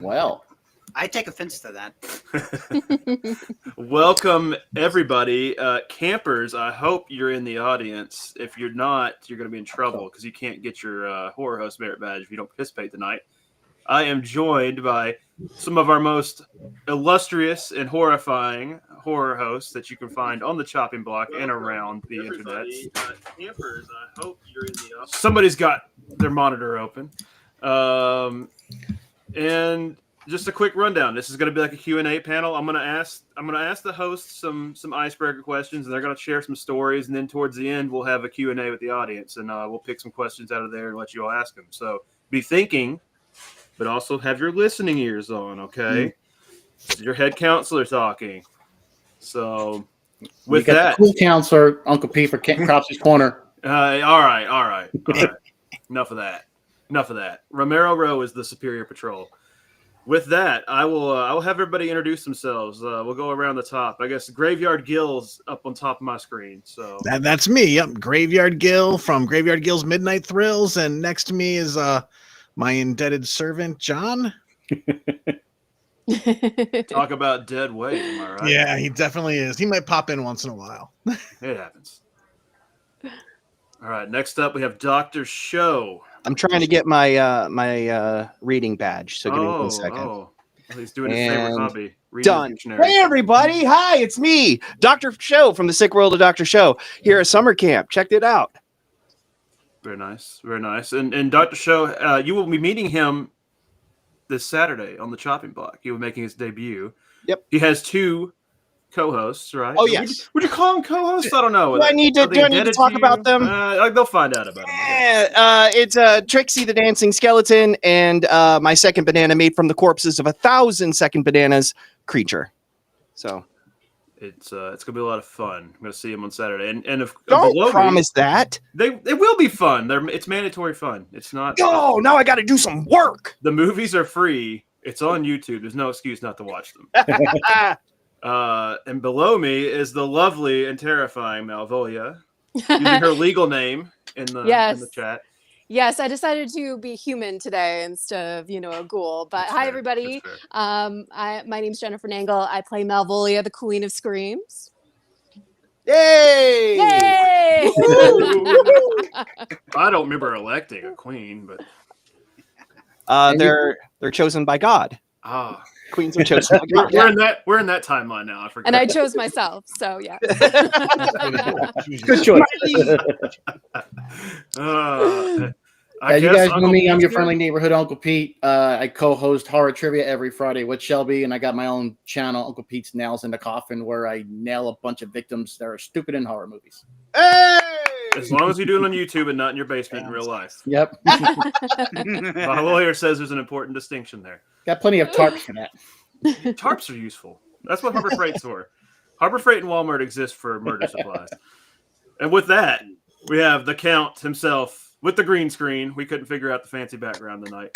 Well, I take offense to that. Welcome, everybody. Campers, I hope you're in the audience. If you're not, you're going to be in trouble because you can't get your horror host merit badge if you don't participate tonight. I am joined by some of our most illustrious and horrifying horror hosts that you can find on the chopping block and around the internet. Campers, I hope you're in the audience. Somebody's got their monitor open. And just a quick rundown. This is going to be like a Q&A panel. I'm going to ask the hosts some icebreaker questions, and they're going to share some stories. And then towards the end, we'll have a Q&A with the audience, and we'll pick some questions out of there and let you all ask them. So be thinking, but also have your listening ears on. Okay, Your head counselor talking. So with we got that, the cool counselor, Uncle P for Cropsy's Corner. all right. Enough of that. Romero Row is the superior patrol. With that, I will have everybody introduce themselves. We'll go around the top. I guess Graveyard Gill's up on top of my screen. So that's me. Yep, Graveyard Gill from Graveyard Gill's Midnight Thrills, and next to me is my indebted servant John. Talk about dead weight, am I right? Yeah, he definitely is. He might pop in once in a while. It happens. All right, next up we have Dr. Show. I'm trying to get my reading badge, so give me 1 second. Oh, he's doing his favorite hobby. Done. Hey, everybody. Hi, it's me, Dr. Show from the Sick World of Dr. Show here at Summer Camp. Check it out. Very nice. Very nice. And Dr. Show, you will be meeting him this Saturday on the chopping block. He will be making his debut. Yep. He has two co-hosts, right? Oh, yes. Would you call them co-hosts? I don't know. Do I need to talk about them? They'll find out about them. It's Trixie the Dancing Skeleton and my second banana made from the corpses of 1,000 second bananas creature. So it's gonna be a lot of fun. I'm gonna see him on Saturday. And if don't promise that it will be fun. It's mandatory fun. It's not. Oh, now I got to do some work. The movies are free. It's on YouTube. There's no excuse not to watch them. And below me is the lovely and terrifying Malvolia, using her legal name in the chat. Yes, I decided to be human today instead of, a ghoul. But That's hi, fair. everybody. My name's Jennifer Nangle. I play Malvolia, the Queen of Screams. Yay! Yay! I don't remember electing a queen, but they're chosen by God. Queens are chosen by God. We're in that timeline now. I forgot. And I chose myself, so yeah. Good choice. You guys know me. I'm your friendly neighborhood Uncle Pete. I co-host Horror Trivia every Friday with Shelby, and I got my own channel, Uncle Pete's Nails in the Coffin, where I nail a bunch of victims that are stupid in horror movies. Hey! As long as you do it on YouTube and not in your basement in real life. Yep. My lawyer says there's an important distinction there. Got plenty of tarps for that. Tarps are useful. That's what Harbor Freight's for. Harbor Freight and Walmart exist for murder supplies. And with that, we have the Count himself with the green screen. We couldn't figure out the fancy background tonight.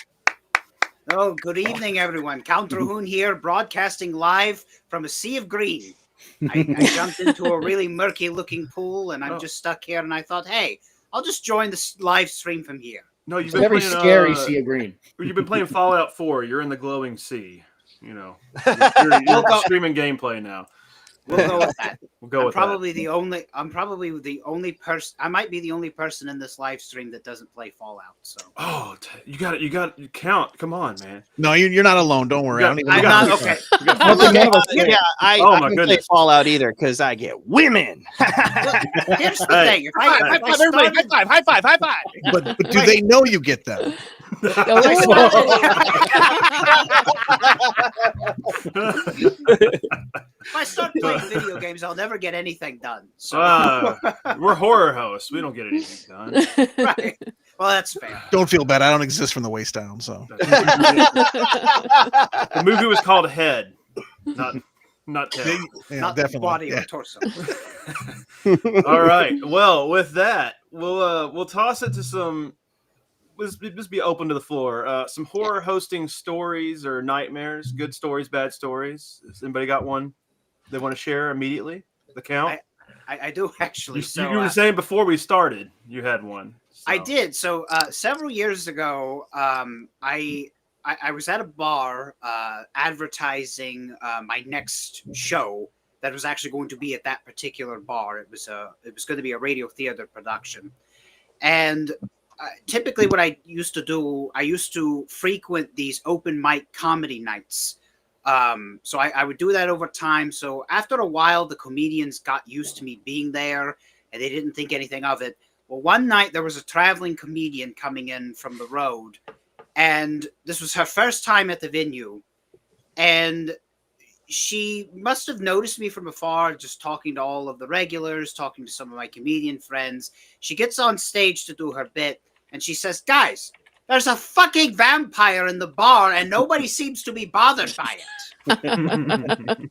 Oh, good evening, everyone. Count Rahoon here, broadcasting live from a sea of green. I jumped into a really murky-looking pool, and I'm just stuck here, and I thought, hey, I'll just join this live stream from here. No, you've It's been very playing, scary sea of green. You've been playing Fallout 4. You're in the glowing sea. You're streaming gameplay now. We'll go with that. I'm probably the only person. I might be the only person in this live stream that doesn't play Fallout. So. Oh, you got it. Count. Come on, man. No, you're not alone. Don't worry. I'm not okay. I don't play Fallout either because I get women. Here's the thing. High five. But do they know you get them? If I start playing video games, I'll never get anything done. So. We're horror hosts. We don't get anything done. Right. Well, that's fair. Don't feel bad. I don't exist from the waist down. So the movie was called Head, not Head. Not definitely. Body or torso. All right. Well, with that, we'll toss it to some. Let's just be open to the floor. Some horror hosting stories or nightmares, good stories, bad stories. Has anybody got one they want to share immediately? The Count? I do actually. You were saying before we started, you had one. So. I did. So several years ago, I I was at a bar advertising my next show that was actually going to be at that particular bar. It was going to be a radio theater production, and typically what I used to do, I used to frequent these open mic comedy nights. So I would do that over time. So after a while, the comedians got used to me being there, and they didn't think anything of it. Well, one night there was a traveling comedian coming in from the road, and this was her first time at the venue, and she must have noticed me from afar, just talking to all of the regulars, talking to some of my comedian friends. She gets on stage to do her bit, and she says, "Guys, there's a fucking vampire in the bar, and nobody seems to be bothered by it."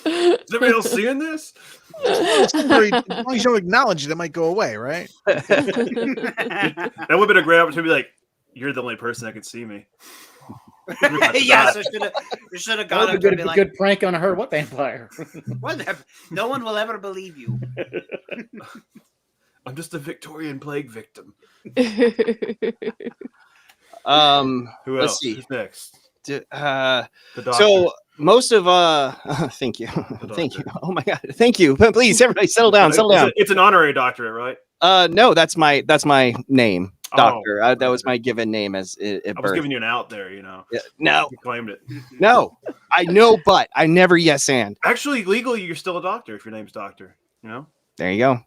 Is everybody else seeing this? As long as you don't acknowledge it, it might go away, right? That would have been a great opportunity to be like, "You're the only person that can see me." Yes, I should have gone up to be like, good prank on her. What vampire? "Whatever. No one will ever believe you." I'm just a Victorian plague victim. Who Let's else? see. Who's next? So The doctor. most of thank you. Thank you. Oh my god. Thank you. Please, everybody settle down. Settle down. It's an honorary doctorate, right? No, that's my name. Oh, Doctor. That was my given name as at I was birth. giving you an out there, you know. Yeah, no, You claimed it. no. I know, but I never yes and. Actually, legally, you're still a doctor if your name's Doctor. You know. There you go.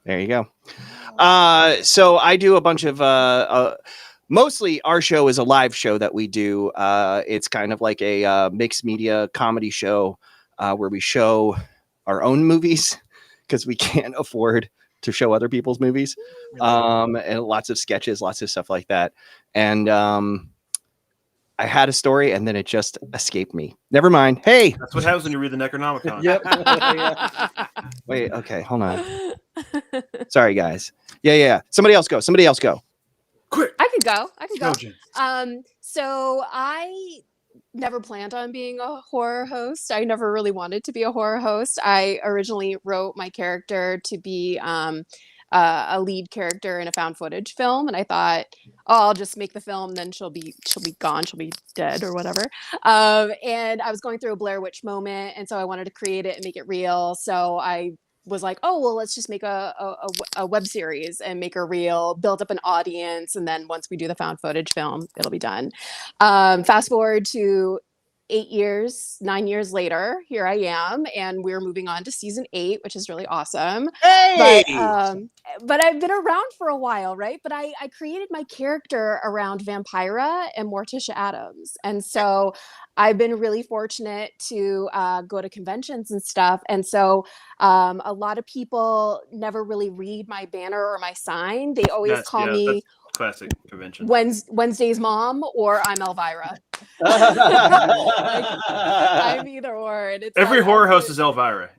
There you go. So I do a bunch of mostly our show is a live show that we do. It's kind of like a mixed media comedy show where we show our own movies because we can't afford to show other people's movies. And lots of sketches, lots of stuff like that. And I had a story and then it just escaped me. Never mind. Hey, That's what happens when you read the Necronomicon. Yep. wait. Okay, hold on. Sorry, guys. Yeah. Somebody else go. Quick. I can go. Go, Jen. So I never planned on being a horror host. I never really wanted to be a horror host. I originally wrote my character to be a lead character in a found footage film, and I thought, oh, I'll just make the film, then she'll be gone, she'll be dead or whatever. And I was going through a Blair Witch moment, and so I wanted to create it and make it real. So I was like, oh, well, let's just make a web series and make her real, build up an audience, and then once we do the found footage film, it'll be done. Fast forward to 9 years later, here I am, and we're moving on to season 8, which is really awesome. Hey! But I've been around for a while, right? But I created my character around Vampira and Morticia Addams. And so I've been really fortunate to go to conventions and stuff. And so a lot of people never really read my banner or my sign. They always call me classic convention. Wednesday's mom, or I'm Elvira. I'm either or. And it's Every horror host is Elvira.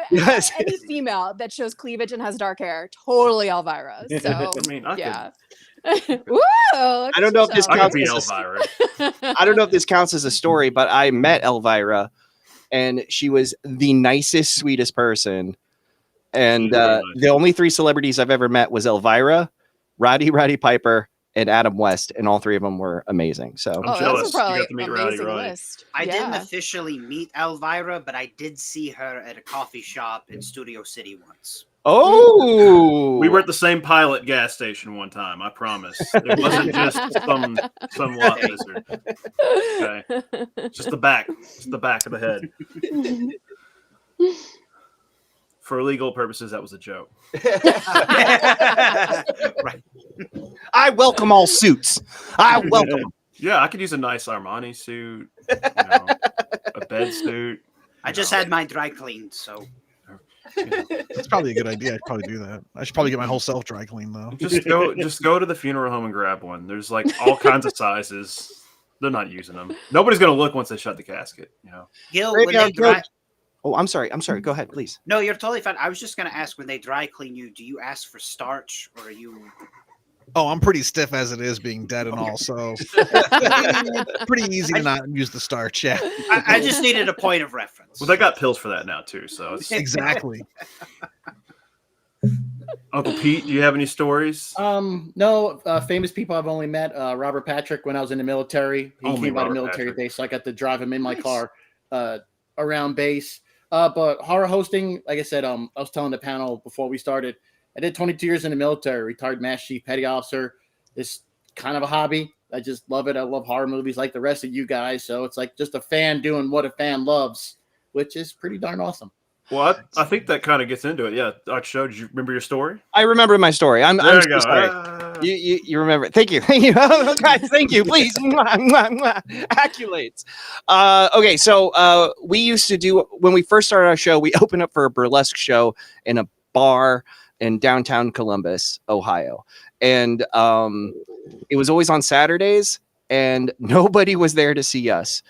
Yes. Any female that shows cleavage and has dark hair, totally Elvira. So I mean, yeah. Woo, I don't know if this I could counts be as Elvira. I don't know if this counts as a story, but I met Elvira, and she was the nicest, sweetest person. And the only 3 celebrities I've ever met was Elvira, Roddy Piper, and Adam West, and all 3 of them were amazing. So I'm jealous. That's You got to meet Roddy. list. I didn't officially meet Elvira, but I did see her at a coffee shop in Studio City once. oh, We were at the same pilot gas station one time. I promise. It wasn't just some lot lizard. Okay, just the back of the head. For legal purposes, that was a joke. Right. I welcome all suits. I welcome them. Yeah, I could use a nice Armani suit, a bed suit. I just had my dry cleaned, so That's probably a good idea. I'd probably do that. I should probably get my whole self dry clean though. Just go to the funeral home and grab one. There's like all kinds of sizes. They're not using them. Nobody's gonna look once they shut the casket. Gil, Maybe when they I'll dry... Oh, I'm sorry. Go ahead, please. No, you're totally fine. I was just going to ask, when they dry clean you, do you ask for starch, or are you... Oh, I'm pretty stiff as it is, being dead and all, so pretty easy to not use the starch. Yeah, I just needed a point of reference. Well, they got pills for that now too. So it's... exactly. Uncle Pete, do you have any stories? No, famous people I've only met. Robert Patrick when I was in the military. He came by the military base, so I got to drive him in my car around base. But horror hosting, like I said, I was telling the panel before we started, I did 22 years in the military, retired Master Chief Petty Officer. It's kind of a hobby. I just love it. I love horror movies like the rest of you guys. So it's like just a fan doing what a fan loves, which is pretty darn awesome. Well, I think that kind of gets into it. Yeah, I showed you. Remember your story? I remember my story. I'm so sorry. You remember? Thank you. Guys, thank you. Please, accolades. Okay, so we used to do when we first started our show. We opened up for a burlesque show in a bar in downtown Columbus, Ohio, and it was always on Saturdays, and nobody was there to see us.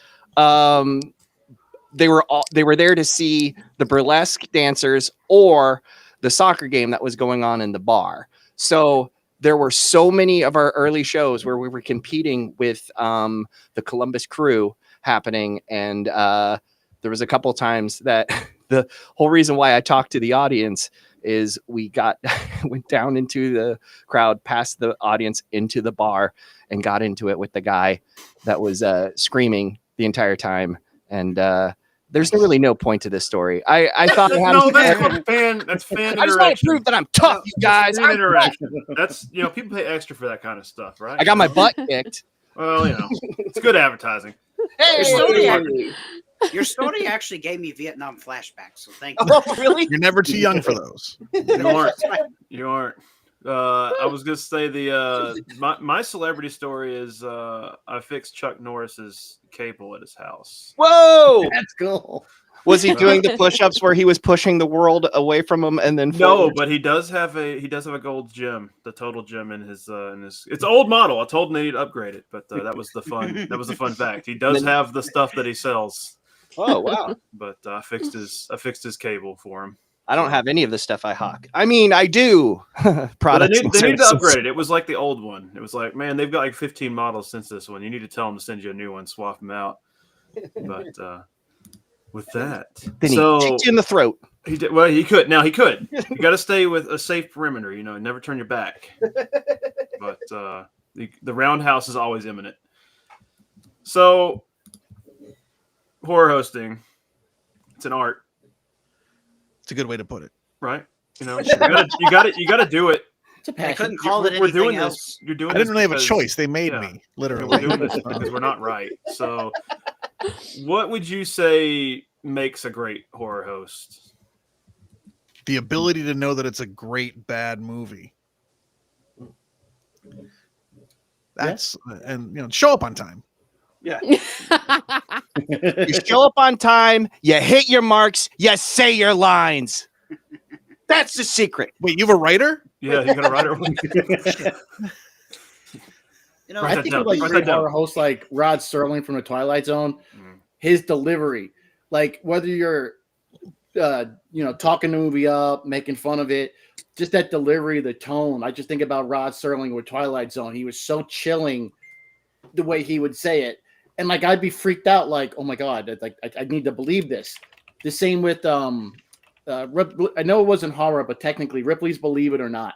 They were there to see the burlesque dancers or the soccer game that was going on in the bar. So there were so many of our early shows where we were competing with the Columbus crew happening. And there was a couple of times that the whole reason why I talked to the audience is we went down into the crowd, past the audience into the bar, and got into it with the guy that was screaming the entire time. And there's really no point to this story. I thought I had that's fan I just want to prove that I'm tough, you guys. Fan interaction. That's people pay extra for that kind of stuff, right? I got my butt kicked. Well, it's good advertising. Hey, Your story actually gave me Vietnam flashbacks, so thank you. Oh, really? You're never too young for those. You aren't. I was gonna say my celebrity story is I fixed Chuck Norris's cable at his house. Whoa, That's cool. Was he doing the push-ups where he was pushing the world away from him and then forward? No, but he does have a gold gym, the total gym in his it's an old model. I told him they need to upgrade it, but that was the fun fact. He does have the stuff that he sells. Oh wow! But I fixed his cable for him. I don't have any of the stuff I hawk. I mean, I do. Products. They need to upgrade it. It was like the old one. It was like, man, they've got like 15 models since this one. You need to tell them to send you a new one, swap them out. But with that, then he kicked you in the throat. He did. Well, he could. Now he could. You got to stay with a safe perimeter. Never turn your back. But the roundhouse is always imminent. So horror hosting, it's an art. It's a good way to put it. Right? You got to do it. It's a passion. I couldn't call it We're anything doing else. this. You're doing. I didn't really have a because- choice. They made yeah. me, literally. We're doing this because we're not right. So, what would you say makes a great horror host? The ability to know that it's a great bad movie. That's and show up on time. Yeah. You show up on time, you hit your marks, you say your lines. That's the secret. Wait, you have a writer? Yeah, you got a writer. I think of like great horror hosts like Rod Serling from the Twilight Zone. His delivery, like whether you're, talking the movie up, making fun of it, just that delivery, the tone. I just think about Rod Serling with Twilight Zone. He was so chilling, the way he would say it, and like I'd be freaked out, like, oh my god, like I need to believe this. The same with I know it wasn't horror, but technically Ripley's Believe It or Not.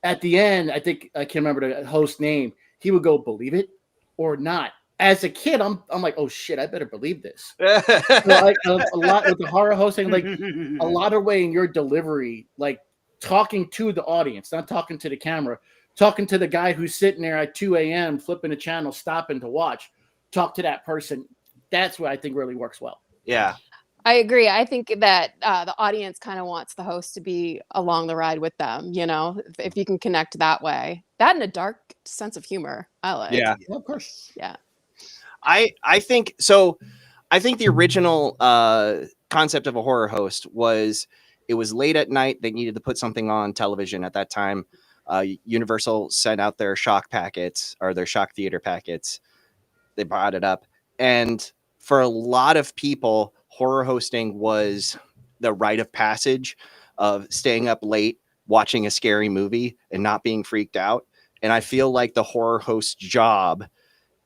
At the end, I think I can't remember the host name. He would go, believe it or not. As a kid, I'm like, oh shit, I better believe this. So a lot with the horror hosting, like a lot of way in your delivery, like talking to the audience, not talking to the camera, talking to the guy who's sitting there at 2 a.m. flipping a channel, stopping to watch. Talk to that person. That's what I think really works well. Yeah. I agree. I think that the audience kind of wants the host to be along the ride with them, if you can connect that way. That and a dark sense of humor. I like. Yeah. Of course. Yeah. I think so. I think the original concept of a horror host was it was late at night. They needed to put something on television at that time. Universal sent out their shock packets or their shock theater packets. They brought it up. And for a lot of people, horror hosting was the rite of passage of staying up late, watching a scary movie and not being freaked out. And I feel like the horror host job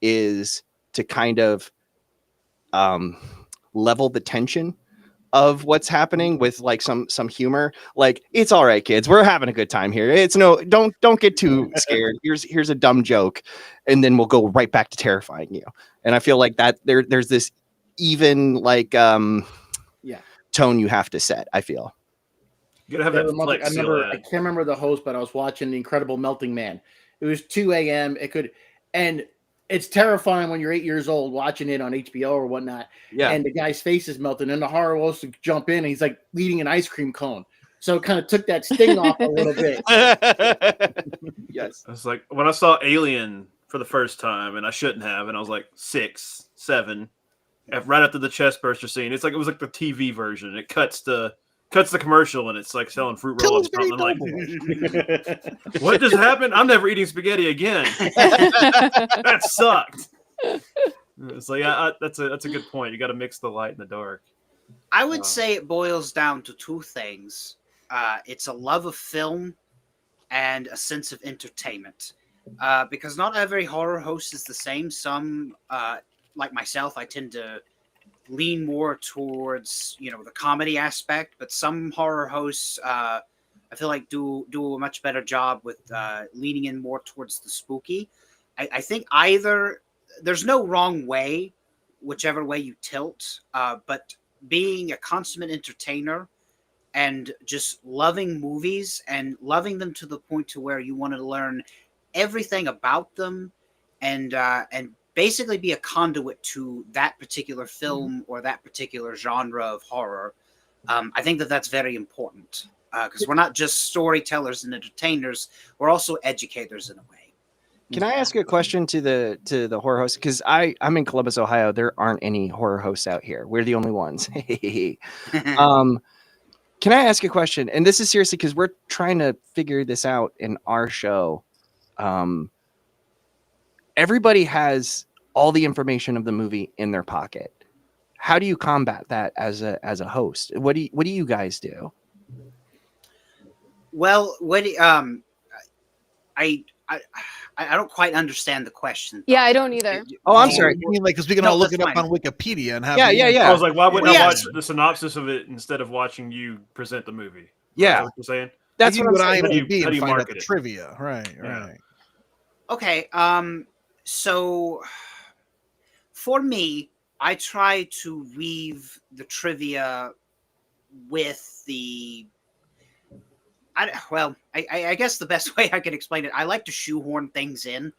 is to kind of level the tension of what's happening with like some humor. Like, it's all right, kids, we're having a good time here. It's no, don't get too scared. Here's a dumb joke, and then we'll go right back to terrifying you. And I feel like that there's this even like tone you have to set. I feel You gotta have that I flex seal remember, I ad. can't remember the host, but I was watching The Incredible Melting Man. It was 2 a.m. And it's terrifying when you're 8 years old watching it on HBO or whatnot. Yeah. And the guy's face is melting, and the horror host to jump in, and he's like eating an ice cream cone. So it kind of took that sting off a little bit. Yes. It's like when I saw Alien for the first time, and I shouldn't have, and I was like 6, 7, right after the chest burster scene. It's like it was like the TV version. It cuts the commercial, and it's like selling fruit roll-ups. I'm like, what just happened? I'm never eating spaghetti again. That sucked. It's like that's a good point. You got to mix the light and the dark. I would say it boils down to two things. It's a love of film and a sense of entertainment. Because not every horror host is the same. Some, like myself, I tend to lean more towards, the comedy aspect, but some horror hosts, I feel like do a much better job with leaning in more towards the spooky. I think either there's no wrong way, whichever way you tilt, but being a consummate entertainer and just loving movies and loving them to the point to where you want to learn everything about them and basically be a conduit to that particular film or that particular genre of horror. I think that's very important because we're not just storytellers and entertainers, we're also educators in a way. Can I ask a question to the horror host? Because I'm in Columbus, Ohio. There aren't any horror hosts out here. We're the only ones. Can I ask a question? And this is seriously because we're trying to figure this out in our show. Everybody has all the information of the movie in their pocket. How do you combat that as a host? What do you guys do? Well, I don't quite understand the question. Yeah, I don't either. Oh, I'm sorry. You mean, like, because we can all look it up on Wikipedia and have. Yeah. I was like, why wouldn't I Yeah. watch the synopsis of it instead of watching you present the movie? Is Yeah, that what you're saying? that's you what I'm would saying. IMDb How do and you find out market the it? trivia. Right. Yeah. Right. Okay. So for me, I try to weave the trivia with the. I guess the best way I can explain it, I like to shoehorn things in.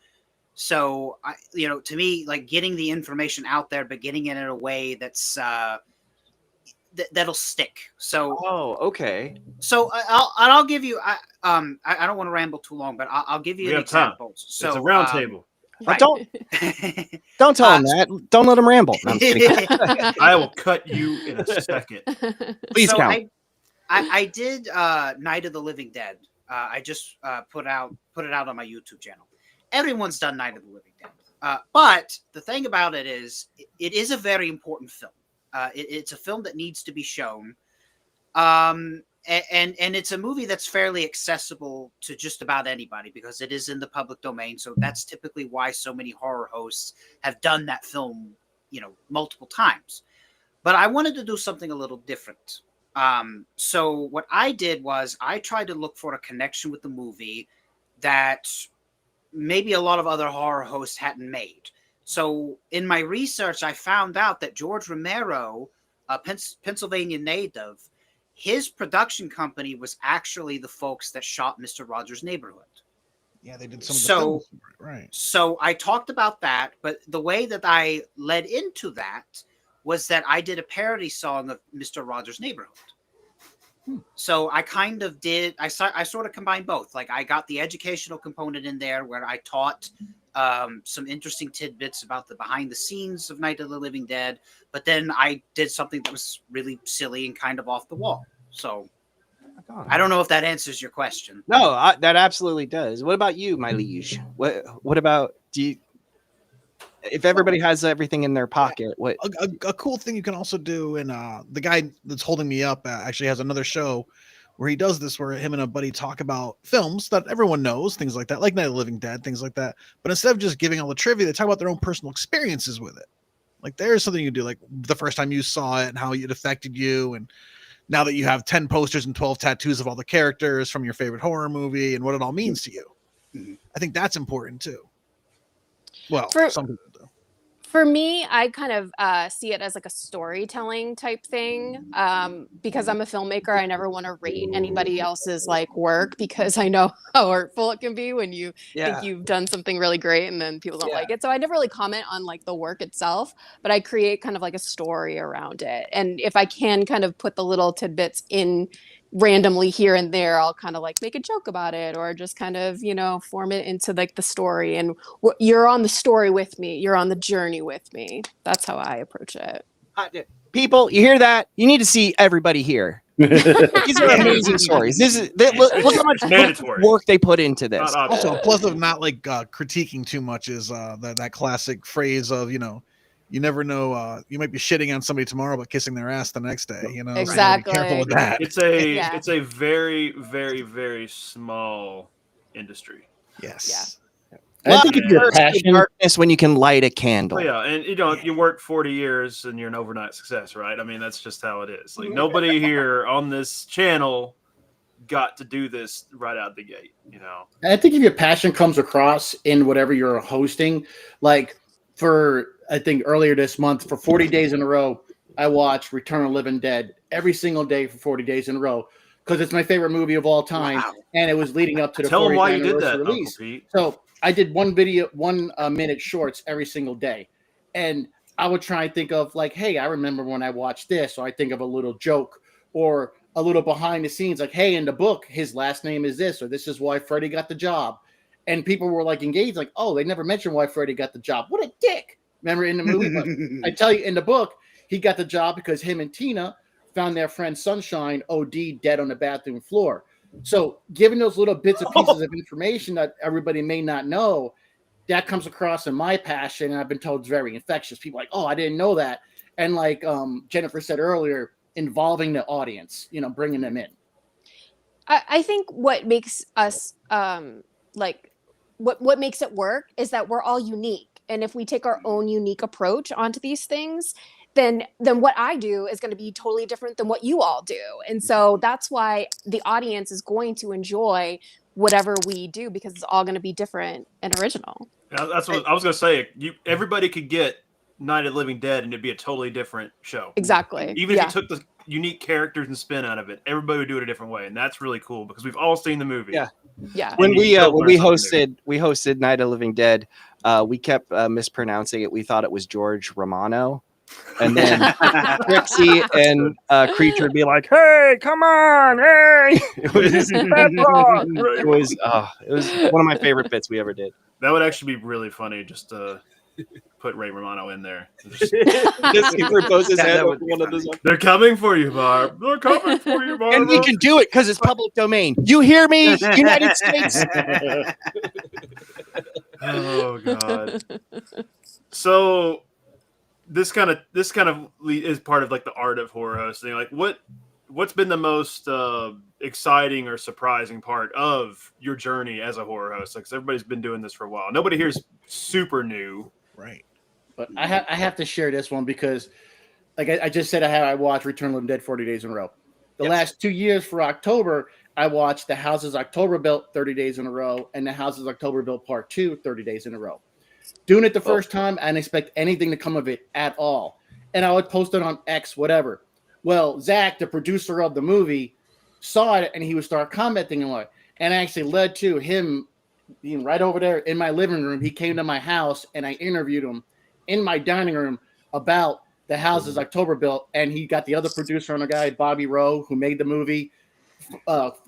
So, to me, like getting the information out there, but getting it in a way that's that'll stick. So, Oh, okay. so I'll give you. I don't want to ramble too long, but I'll give you We an have time. example. So, It's a round table. Right. Don't tell him that. Don't let him ramble. No, I'm kidding. I will cut you in a second. Please So count. I did Night of the Living Dead. I just put it out on my YouTube channel. Everyone's done Night of the Living Dead. But the thing about it is a very important film. It's a film that needs to be shown. And it's a movie that's fairly accessible to just about anybody because it is in the public domain. So that's typically why so many horror hosts have done that film, multiple times. But I wanted to do something a little different. So what I did was I tried to look for a connection with the movie that maybe a lot of other horror hosts hadn't made. So in my research, I found out that George Romero, a Pennsylvania native, his production company was actually the folks that shot Mr. Rogers' Neighborhood. Yeah, they did some of the films for it, right. So I talked about that, but the way that I led into that was that I did a parody song of Mr. Rogers' Neighborhood. So I kind of did, I sort of combined both. Like I got the educational component in there where I taught some interesting tidbits about the behind the scenes of Night of the Living Dead, but then I did something that was really silly and kind of off the wall. So I don't know if that answers your question. No, that absolutely does. What about you, my liege? What about if everybody has everything in their pocket, what A cool thing you can also do, and the guy that's holding me up actually has another show where he does this, where him and a buddy talk about films that everyone knows, things like that, like Night of the Living Dead, things like that. But instead of just giving all the trivia, they talk about their own personal experiences with it. Like there's something you do, like the first time you saw it and how it affected you, and now that you have 10 posters and 12 tattoos of all the characters from your favorite horror movie and what it all means to you. Mhm. I think that's important too. Well, some people do. For me, I kind of see it as like a storytelling type thing. Because I'm a filmmaker, I never want to rate anybody else's like work because I know how hurtful it can be when you think you've done something really great and then people don't like it. So I never really comment on like the work itself, but I create kind of like a story around it. And if I can kind of put the little tidbits in randomly here and there, I'll kind of like make a joke about it or just kind of, you know, form it into like the story. And you're on the story with me. You're on the journey with me. That's how I approach it. People, you hear that? You need to see everybody here. These are amazing stories. Look how much mandatory work they put into this. Also, plus of not like critiquing too much is that classic phrase of, you know, you never know, you might be shitting on somebody tomorrow but kissing their ass the next day, you know. Exactly. So be careful with that. It's a very, very, very small industry. Yes. I think if you're passionate, darkness when you can light a candle. Oh, yeah, and you know, you work 40 years and you're an overnight success, right? I mean, that's just how it is. Like nobody here on this channel got to do this right out the gate, you know. I think if your passion comes across in whatever you're hosting, like I think earlier this month, for 40 days in a row, I watched Return of the Living Dead every single day for 40 days in a row because it's my favorite movie of all time, Wow. and it was leading up to the Tell them 40th why you did that, anniversary release. Uncle Pete. So I did one minute shorts every single day, and I would try and think of like, hey, I remember when I watched this, or I think of a little joke or a little behind the scenes, like, hey, in the book, his last name is this, or this is why Freddie got the job, and people were like engaged, like, oh, they never mentioned why Freddie got the job. What a dick! Remember in the movie, but I tell you, in the book, he got the job because him and Tina found their friend Sunshine OD dead on the bathroom floor. So giving those little bits and pieces of information that everybody may not know, that comes across in my passion, and I've been told it's very infectious. People are like, oh, I didn't know that. And like Jennifer said earlier, involving the audience, you know, bringing them in. I think what makes us like what makes it work is that we're all unique. And if we take our own unique approach onto these things, then what I do is going to be totally different than what you all do. And so that's why the audience is going to enjoy whatever we do because it's all going to be different and original. Yeah, that's what I was going to say. Everybody could get Night of the Living Dead and it'd be a totally different show. Exactly. Even if you took the unique characters and spin out of it, everybody would do it a different way. And that's really cool because we've all seen the movie. Yeah. When we hosted Night of the Living Dead, we kept mispronouncing it. We thought it was George Romano. And then Trixie and Creature would be like, "Hey, come on, hey!" It was one of my favorite bits we ever did. That would actually be really funny, just to put Ray Romano in there. Just superpose his head over one of those. They're coming for you, Barb. They're coming for you, Barb. And we can do it because it's public domain. You hear me, United States? Oh God. So. This kind of is part of like the art of horror hosting. Like what's been the most exciting or surprising part of your journey as a horror host? Like, 'cause everybody's been doing this for a while. Nobody here is super new, right? But I have to share this one because, like I just said, I watched Return of the Living Dead 40 days in a row. The last 2 years for October, I watched The Houses October Built 30 days in a row and The Houses October Built Part 2 30 days in a row. Doing it the first time, I didn't expect anything to come of it at all. And I would post it on X, whatever. Well, Zach, the producer of the movie, saw it and he would start commenting on it. And it actually led to him being right over there in my living room. He came to my house and I interviewed him in my dining room about The Houses October Built. And he got the other producer on the guy, Bobby Rowe, who made the movie,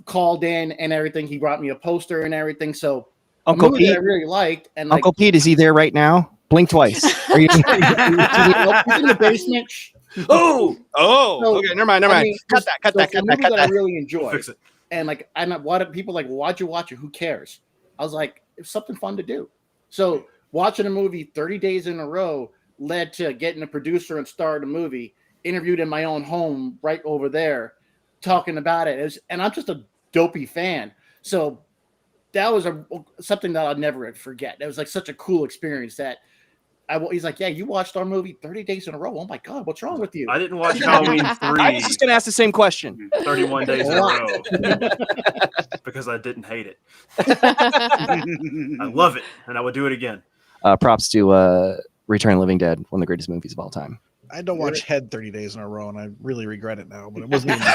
called in and everything. He brought me a poster and everything. So Uncle Pete, I really liked, and Uncle Pete, is he there right now? Blink twice. Are you? He's in the basement. So, okay, never mind. I mean, cut that. I really enjoy, and like, I know what people like. Why'd you watch it? Who cares? I was like, it's something fun to do. So watching a movie 30 days in a row led to getting a producer and star of the movie, interviewed in my own home right over there, talking about it. And I'm just a dopey fan, so. That was something that I'll never forget. It was like such a cool experience that He's like, yeah, you watched our movie 30 days in a row. Oh my God, what's wrong with you? I didn't watch Halloween 3. I was just going to ask the same question. 31 days in a row because I didn't hate it. I love it, and I would do it again. Props to Return of the Living Dead, one of the greatest movies of all time. I don't watch Head 30 days in a row, and I really regret it now. But it wasn't. Even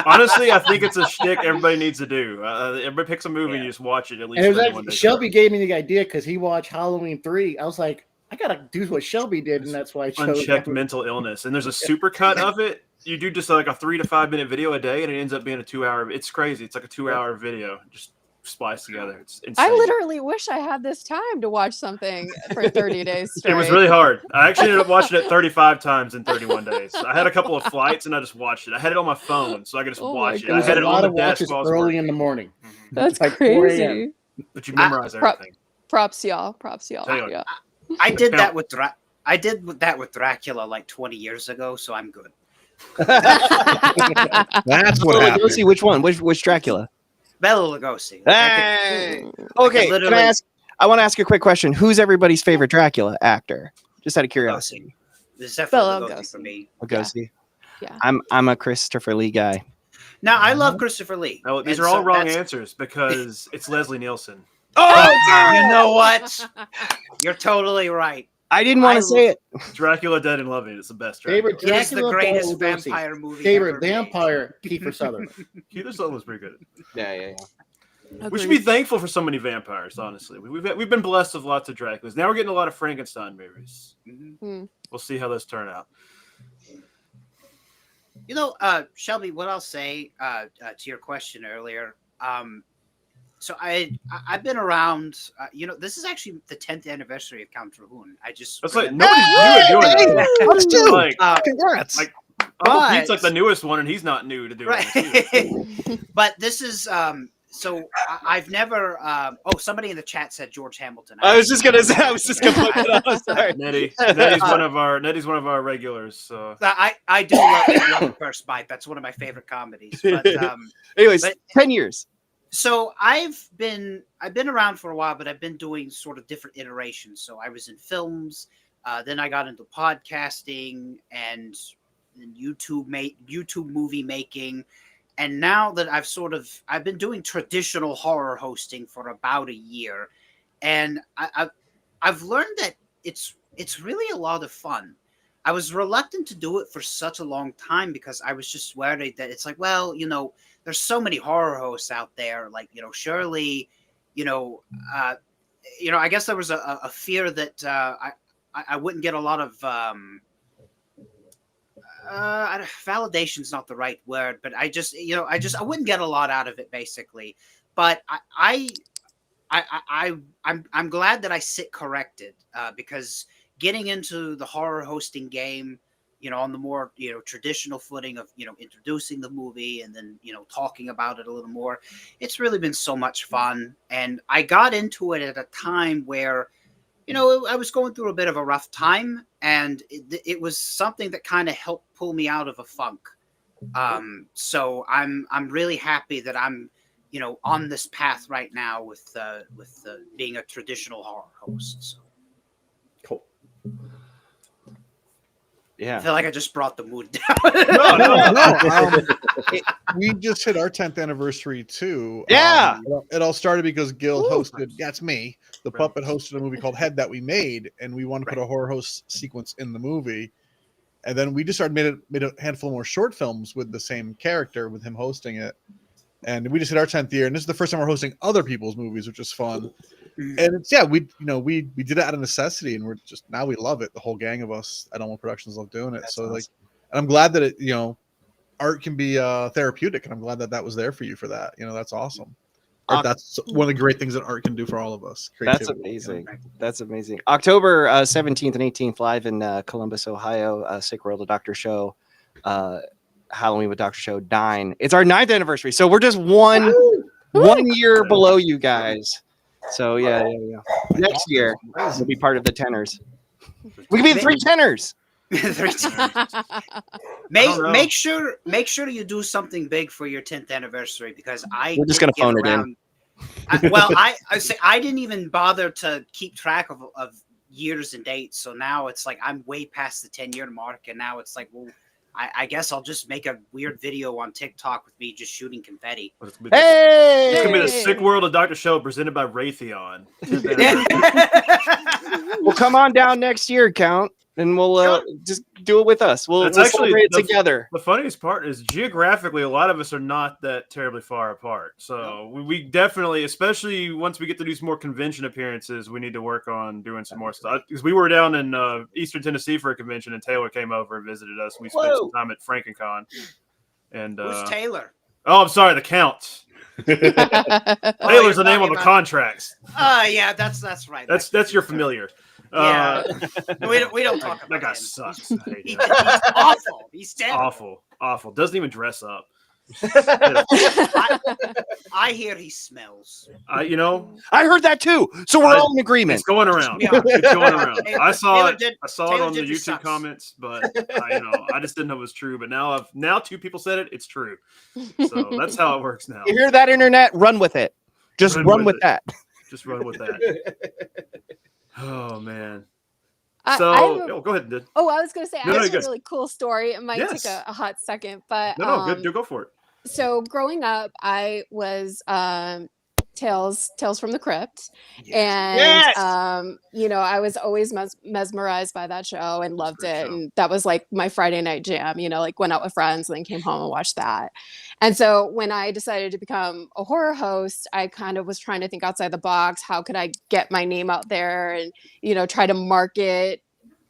Honestly, I think it's a shtick everybody needs to do. Everybody picks a movie and you just watch it at least. And it was like Shelby gave me the idea because he watched Halloween 3. I was like, I gotta do what Shelby did, and that's why I chose unchecked mental illness. And there's a super cut of it. You do just like a 3 to 5 minute video a day, and it ends up being a 2 hour. It's crazy. It's like a 2 hour video. Just spliced together. It's insane. I literally wish I had this time to watch something for 30 days straight. It was really hard. I actually ended up watching it 35 times in 31 days. I had a couple of flights and I just watched it. I had it on my phone so I could just watch it. I had it on the desk early in the morning. That's like crazy. But you memorize everything. Props y'all. Yeah. I did that with Dracula like 20 years ago, so I'm good. That's what happened. Lugosi, which one? Which Dracula? Bela Lugosi. Hey! Okay, I want to ask you a quick question. Who's everybody's favorite Dracula actor? Just out of curiosity. This is definitely Lugosi for me. Lugosi. Yeah. I'm a Christopher Lee guy. Now I love Christopher Lee. No, these are all wrong answers because it's Leslie Nielsen. Oh, you know what? You're totally right. I didn't want to say it. Dracula Dead and Loving. It's the best Dracula. It is the greatest vampire movie. Favorite vampire, Kiefer Sutherland. Kiefer Sutherland was pretty good. Yeah. We should be thankful for so many vampires, honestly. We've been blessed with lots of Draculas. Now we're getting a lot of Frankenstein movies. Mm-hmm. We'll see how those turn out. You know, Shelby, what I'll say to your question earlier, so I've been around. This is actually the 10th anniversary of Count Dracula. That's like nobody's new at doing that. Let's do. Like, congrats. Like, Uncle Pete's like the newest one, and he's not new to doing it. But this is so I've never. Somebody in the chat said George Hamilton. I was just gonna look it up. Sorry, Nettie. Nettie's one of our regulars. So I do love The First Bite. That's one of my favorite comedies. But anyways, 10 years. So I've been around for a while, but I've been doing sort of different iterations. So I was in films, then I got into podcasting and YouTube movie making, and now that I've been doing traditional horror hosting for about a year, and I've learned that it's really a lot of fun. I was reluctant to do it for such a long time because I was just worried that it's like, well, there's so many horror hosts out there. Like, surely, I guess there was a fear that I wouldn't get a lot of validation's not the right word, but I wouldn't get a lot out of it basically. But I'm glad that I sit corrected because getting into the horror hosting game, on the more, traditional footing of, introducing the movie and then, talking about it a little more, it's really been so much fun. And I got into it at a time where, I was going through a bit of a rough time, and it was something that kind of helped pull me out of a funk. So I'm really happy that I'm, on this path right now with being a traditional horror host. So. Cool. Yeah, I feel like I just brought the mood down. No. We just hit our 10th anniversary too. Yeah, it all started because Gil hosted. That's me. The puppet hosted a movie called Head that we made, and we wanted to put a horror host sequence in the movie. And then we just started made a handful more short films with the same character, with him hosting it. And we just hit our 10th year, and this is the first time we're hosting other people's movies, which is fun. And it's we did it out of necessity, and now we love it. The whole gang of us at Elmo Productions love doing it. That's so awesome. And I'm glad that it art can be therapeutic, and I'm glad that was there for you for that. That's awesome. That's one of the great things that art can do for all of us. That's amazing. That's amazing. October 17th and 18th, live in Columbus, Ohio, Sick World of Dr. Show, Halloween with Dr. Show 9. It's our 9th anniversary, so we're just one year below you guys. So yeah. Next year we'll be part of the tenors. We can be the 3 tenors. Make sure you do something big for your 10th anniversary, because we're just gonna phone it in. I didn't even bother to keep track of years and dates. So now it's like I'm way past the 10-year mark, and now it's like, well, I guess I'll just make a weird video on TikTok with me just shooting confetti. Hey! It's gonna be the Sick World of Dr. Show presented by Raytheon. Well, come on down next year, Count, and we'll just do it with us. We'll celebrate it together. The funniest part is geographically, a lot of us are not that terribly far apart. So we definitely, especially once we get to do some more convention appearances, we need to work on doing some more stuff. Because we were down in Eastern Tennessee for a convention, and Taylor came over and visited us. We spent some time at FrankenCon. And who's Taylor? Oh, I'm sorry, the Count. Taylor's the name on the contracts. Yeah, that's right. That's your familiar. Yeah, we don't talk about that guy him. sucks. He's awful. He's terrible. Awful. Doesn't even dress up. I hear he smells. I heard that too. So we're all in agreement. It's going around. Yeah. It's going around. I saw it. I saw it Taylor on the Ginger YouTube sucks. comments, but I just didn't know it was true. But now two people said it. It's true. So that's how it works now. You hear that, internet? Run with it. Just run with that. Just run with that. Oh man. So go ahead, dude. Oh, I was going to say, I have a good. really cool story. It might take a hot second, but good. Go for it. So growing up, I was Tales from the Crypt, and I was always mesmerized by that show and loved it, and that was like my Friday night jam. Like went out with friends and then came home and watched that. And so when I decided to become a horror host, I kind of was trying to think outside the box. How could I get my name out there and try to market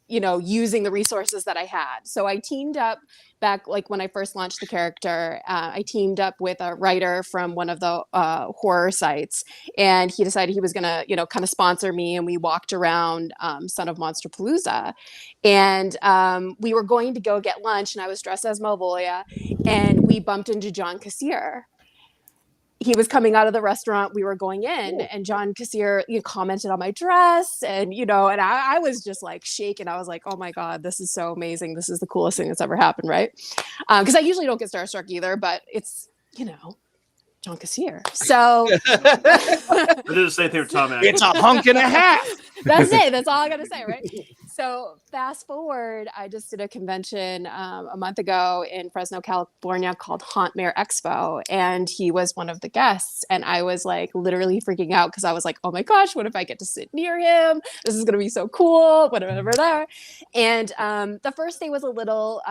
using the resources that I had. So I teamed up back, like when I first launched the character, I teamed up with a writer from one of the horror sites, and he decided he was going to, kind of sponsor me. And we walked around Son of Monsterpalooza, and we were going to go get lunch, and I was dressed as Malvolia, and we bumped into John Kassir. He was coming out of the restaurant. We were going in, and John Kassir commented on my dress, and and I was just like shaking. I was like, "Oh my god, this is so amazing! This is the coolest thing that's ever happened!" Right? Because I usually don't get starstruck either, but it's John Kassir. So I did the same thing with Tom Atkins. It's a hunk and a half. That's it. That's all I got to say, right? So fast forward, I just did a convention a month ago in Fresno, California called Hauntmare Expo, and he was one of the guests, and I was like literally freaking out because I was like, oh my gosh, what if I get to sit near him? This is going to be so cool, whatever there. And the first day was a little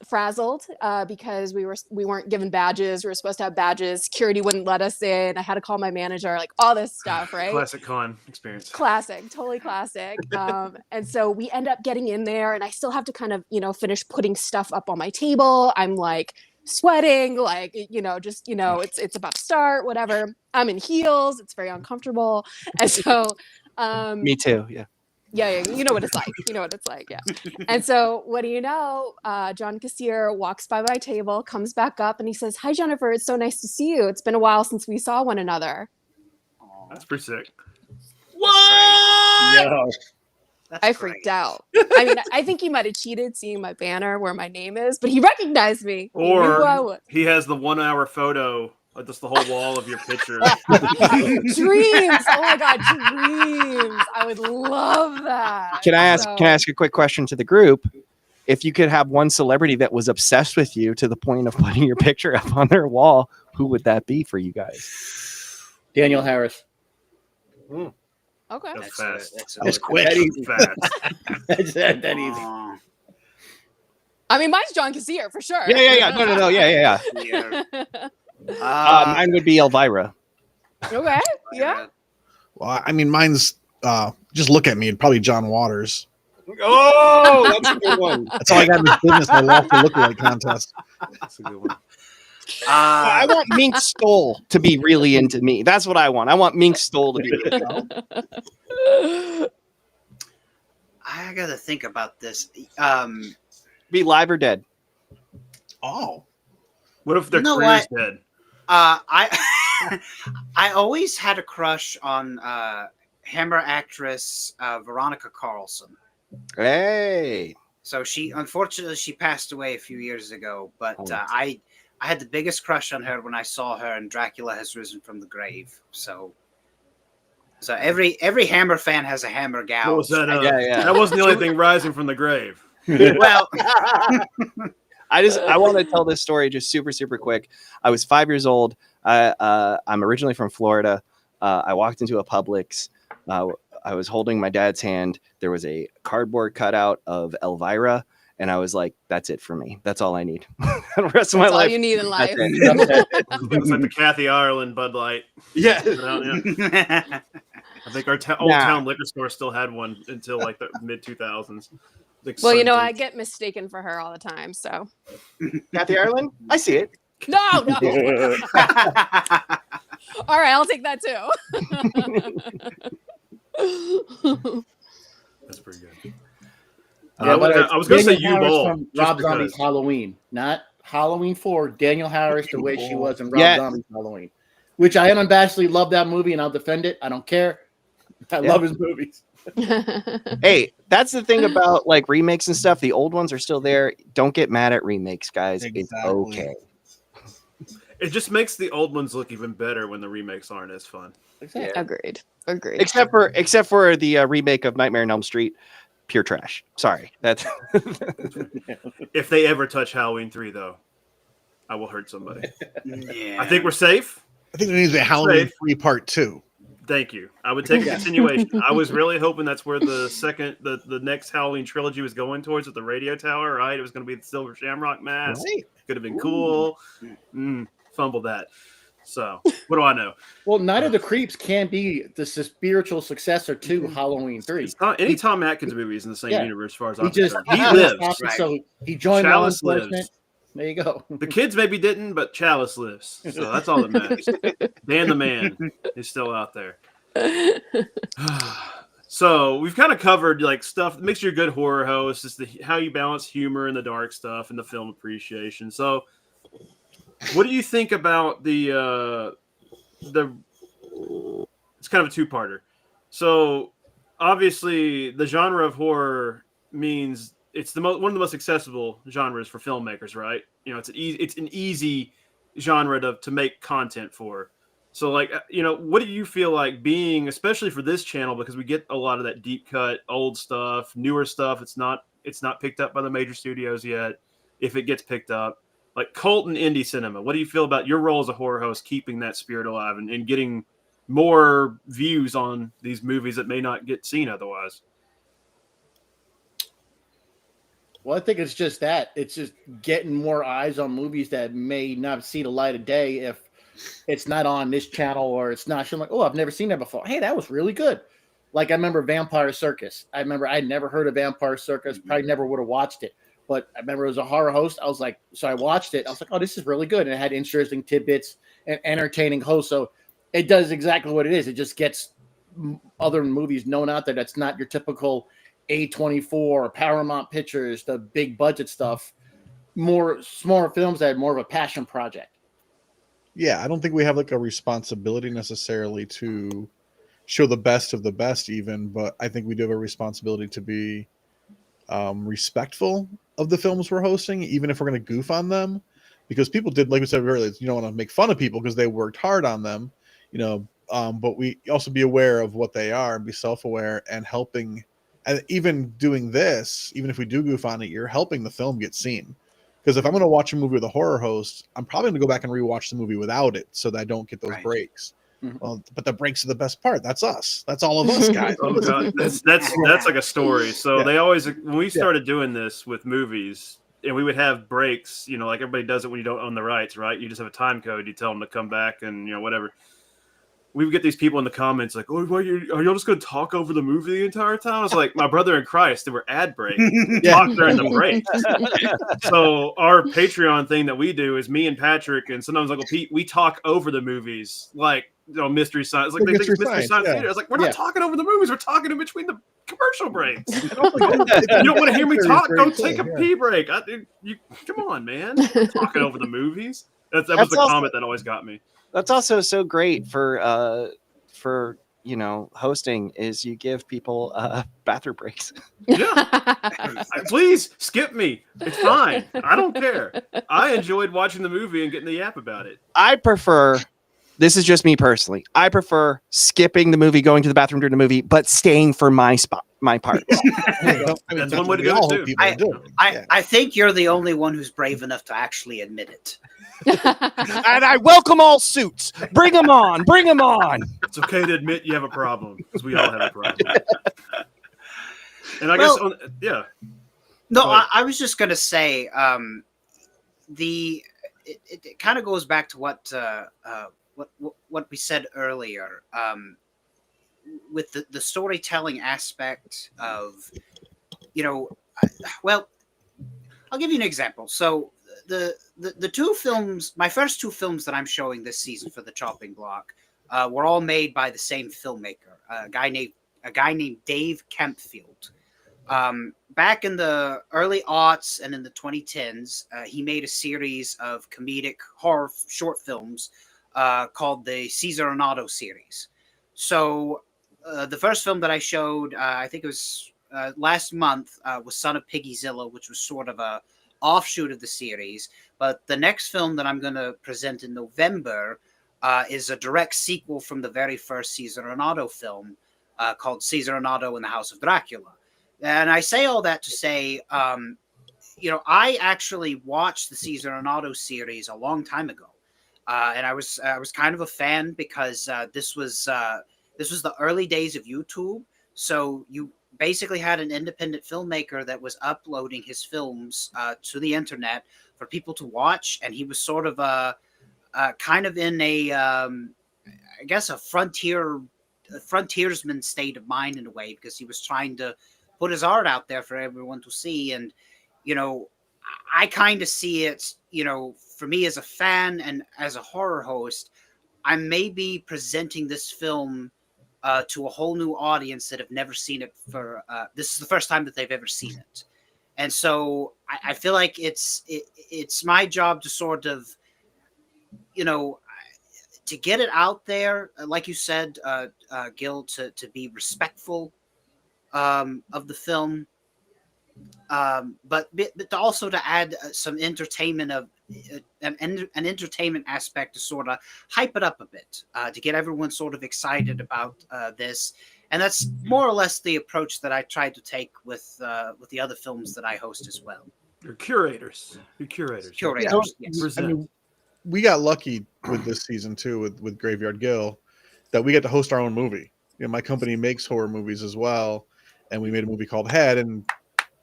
frazzled because we weren't given badges. We were supposed to have badges. Security wouldn't let us in. I had to call my manager, like all this stuff, right? Classic con experience. Classic, totally classic. And so we end up getting in there, and I still have to kind of, finish putting stuff up on my table. I'm like sweating, like, it's about to start, whatever. I'm in heels. It's very uncomfortable. And so, me too. Yeah. Yeah, you know what it's like. Yeah. And so, what do you know? John Kassir walks by my table, comes back up, and he says, "Hi, Jennifer. It's so nice to see you. It's been a while since we saw one another." That's pretty sick. What? Yo. I freaked out. I mean, I think he might have cheated seeing my banner where my name is, but he recognized me. He knew who I was. He has the 1 hour photo. Just the whole wall of your picture. Dreams. Oh my god, dreams. I would love that. Can I ask a quick question to the group? If you could have one celebrity that was obsessed with you to the point of putting your picture up on their wall, who would that be for you guys? Daniel Harris. Okay. That's fast. That's quick. That easy. That's that easy. I mean, mine's John Kassir for sure. Yeah. No. Yeah. Mine would be Elvira. Okay. Yeah. Well, I mean, mine's just look at me, and probably John Waters. Oh, that's a good one. That's all I got in this business. My lofty lookalike contest. That's a good one. I want Mink Stoll to be really into me. That's what I want. I want Mink Stoll to be really into I gotta think about this. Be live or dead. Oh. What if their You know career's what? dead? I always had a crush on Hammer actress Veronica Carlson. Hey. So unfortunately she passed away a few years ago, but I had the biggest crush on her when I saw her in Dracula Has Risen from the Grave. So So every Hammer fan has a Hammer gouge. What was that? Yeah. That wasn't the only thing rising from the grave. Well, I want to tell this story just super quick. I was 5 years old. I'm originally from Florida. I walked into a Publix. I was holding my dad's hand. There was a cardboard cutout of Elvira, and I was like, "That's it for me. That's all I need. The rest of my That's all life, you need in life. It was like the Kathy Ireland Bud Light. Yeah. I think our old town liquor store still had one until like the mid 2000s. Well, you know, I get mistaken for her all the time. So, Kathy Ireland, I see it. no. All right, I'll take that too. That's pretty good. Yeah, I was going to say Daniel you Harris all. from Rob Zombie's Halloween, not Halloween 4. Daniel Harris, the way she was in Rob Zombie's Halloween, which I unabashedly love that movie, and I'll defend it. I don't care. I love his movies. Hey, that's the thing about like remakes and stuff. The old ones are still there. Don't get mad at remakes, guys. It's okay. It just makes the old ones look even better when the remakes aren't as fun. Exactly. Agreed. Except for the remake of Nightmare on Elm Street, pure trash. Sorry. That's If they ever touch Halloween 3, though, I will hurt somebody. Yeah. I think we're safe. I think there needs a Halloween 3 part 2. Thank you. I would take a continuation. I was really hoping that's where the next Halloween trilogy was going towards with the radio tower, right? It was going to be the Silver Shamrock mask. Right. Could have been cool. Fumbled that. So, what do I know? Well, Night of the Creeps can be the spiritual successor to Halloween 3. Any Tom Atkins movie is in the same universe as far as I'm He concerned. He lives. Right. So he joined Chalice law enforcement. lives. There you go. The kids maybe didn't, but Chalice lives. So that's all that matters. Dan the Man is still out there. So we've kind of covered like stuff that makes you a good horror host. Is how you balance humor and the dark stuff and the film appreciation. So what do you think about the it's kind of a two-parter. So obviously the genre of horror means it's one of the most accessible genres for filmmakers, right? You know, it's an easy genre to make content for. So like, you know, what do you feel like being, especially for this channel, because we get a lot of that deep cut, old stuff, newer stuff. It's not picked up by the major studios yet. If it gets picked up, like cult and indie cinema, what do you feel about your role as a horror host, keeping that spirit alive and getting more views on these movies that may not get seen otherwise? Well, I think it's just that. It's just getting more eyes on movies that may not see the light of day if it's not on this channel or it's not. I'm like, oh, I've never seen that before. Hey, that was really good. Like I remember Vampire Circus. I remember I'd never heard of Vampire Circus. Probably never would have watched it. But I remember it was a horror host. I was like, so I watched it. I was like, oh, this is really good. And it had interesting tidbits and entertaining hosts. So it does exactly what it is. It just gets other movies known out there that's not your typical A24 or Paramount Pictures, the big budget stuff. More smaller films that had more of a passion project. Yeah, I don't think we have like a responsibility necessarily to show the best of the best even, but I think we do have a responsibility to be respectful of the films we're hosting, even if we're going to goof on them, because people did, like we said earlier, you don't want to make fun of people because they worked hard on them, you know, but we also be aware of what they are and be self-aware and helping. And even doing this, even if we do goof on it, you're helping the film get seen. Because if I'm going to watch a movie with a horror host, I'm probably going to go back and rewatch the movie without it so that I don't get those breaks. Mm-hmm. Well, but the breaks are the best part. That's us. That's all of us, guys. Oh, God. That's like a story. So they always, when we started doing this with movies, and we would have breaks, you know, like everybody does it when you don't own the rights, right? You just have a time code. You tell them to come back and, you know, whatever. We would get these people in the comments like, "Oh, are y'all just going to talk over the movie the entire time?" I was like, "My brother in Christ, there were ad breaks. Talk during the break." So our Patreon thing that we do is me and Patrick and sometimes Uncle Pete, we talk over the movies like, you know, Mystery Science. Like they think it's Mystery Science Theater. I was like, we're not talking over the movies. We're talking in between the commercial breaks. You don't want to hear me talk? Go take a pee break. Come on, man. We're talking over the movies. That was the comment that always got me. That's also so great for you know, hosting is you give people bathroom breaks. Yeah. Please skip me. It's fine. I don't care. I enjoyed watching the movie and getting the yap about it. I prefer this is just me personally. I prefer skipping the movie, going to the bathroom during the movie, but staying for my part. That's one way to do it too. I think you're the only one who's brave enough to actually admit it. And I welcome all suits. Bring them on. Bring them on. It's okay to admit you have a problem because we all have a problem. And I guess, yeah. No, I was just going to say it kind of goes back to what we said earlier with the storytelling aspect of, well, I'll give you an example. So the two films, my first two films that I'm showing this season for the chopping block, were all made by the same filmmaker, a guy named Dave Campfield. Back in the early aughts and in the 2010s, he made a series of comedic horror short films called the Caesar Renato series. So the first film that I showed, I think it was last month, was Son of Piggyzilla, which was sort of a offshoot of the series. But the next film that I'm going to present in November is a direct sequel from the very first Caesar Renato film called Caesar Renato and the House of Dracula. And I say all that to say, I actually watched the Caesar Renato series a long time ago, and I was kind of a fan because this was the early days of YouTube. So you basically had an independent filmmaker that was uploading his films to the internet for people to watch, and he was sort of kind of in a, I guess, a frontiersman state of mind in a way, because he was trying to put his art out there for everyone to see. And, I kind of see it, for me as a fan and as a horror host, I may be presenting this film to a whole new audience that have never seen it this is the first time that they've ever seen it. And so I feel like it's my job to sort of, to get it out there, like you said, Gil, to be respectful of the film, but also to add some entertainment an entertainment aspect to sort of hype it up a bit, to get everyone sort of excited about this. And that's more or less the approach that I tried to take with the other films that I host as well. You're curators. Curators, yes. I mean, we got lucky with this season too, with Graveyard Gill, that we get to host our own movie. My company makes horror movies as well, and we made a movie called Head, and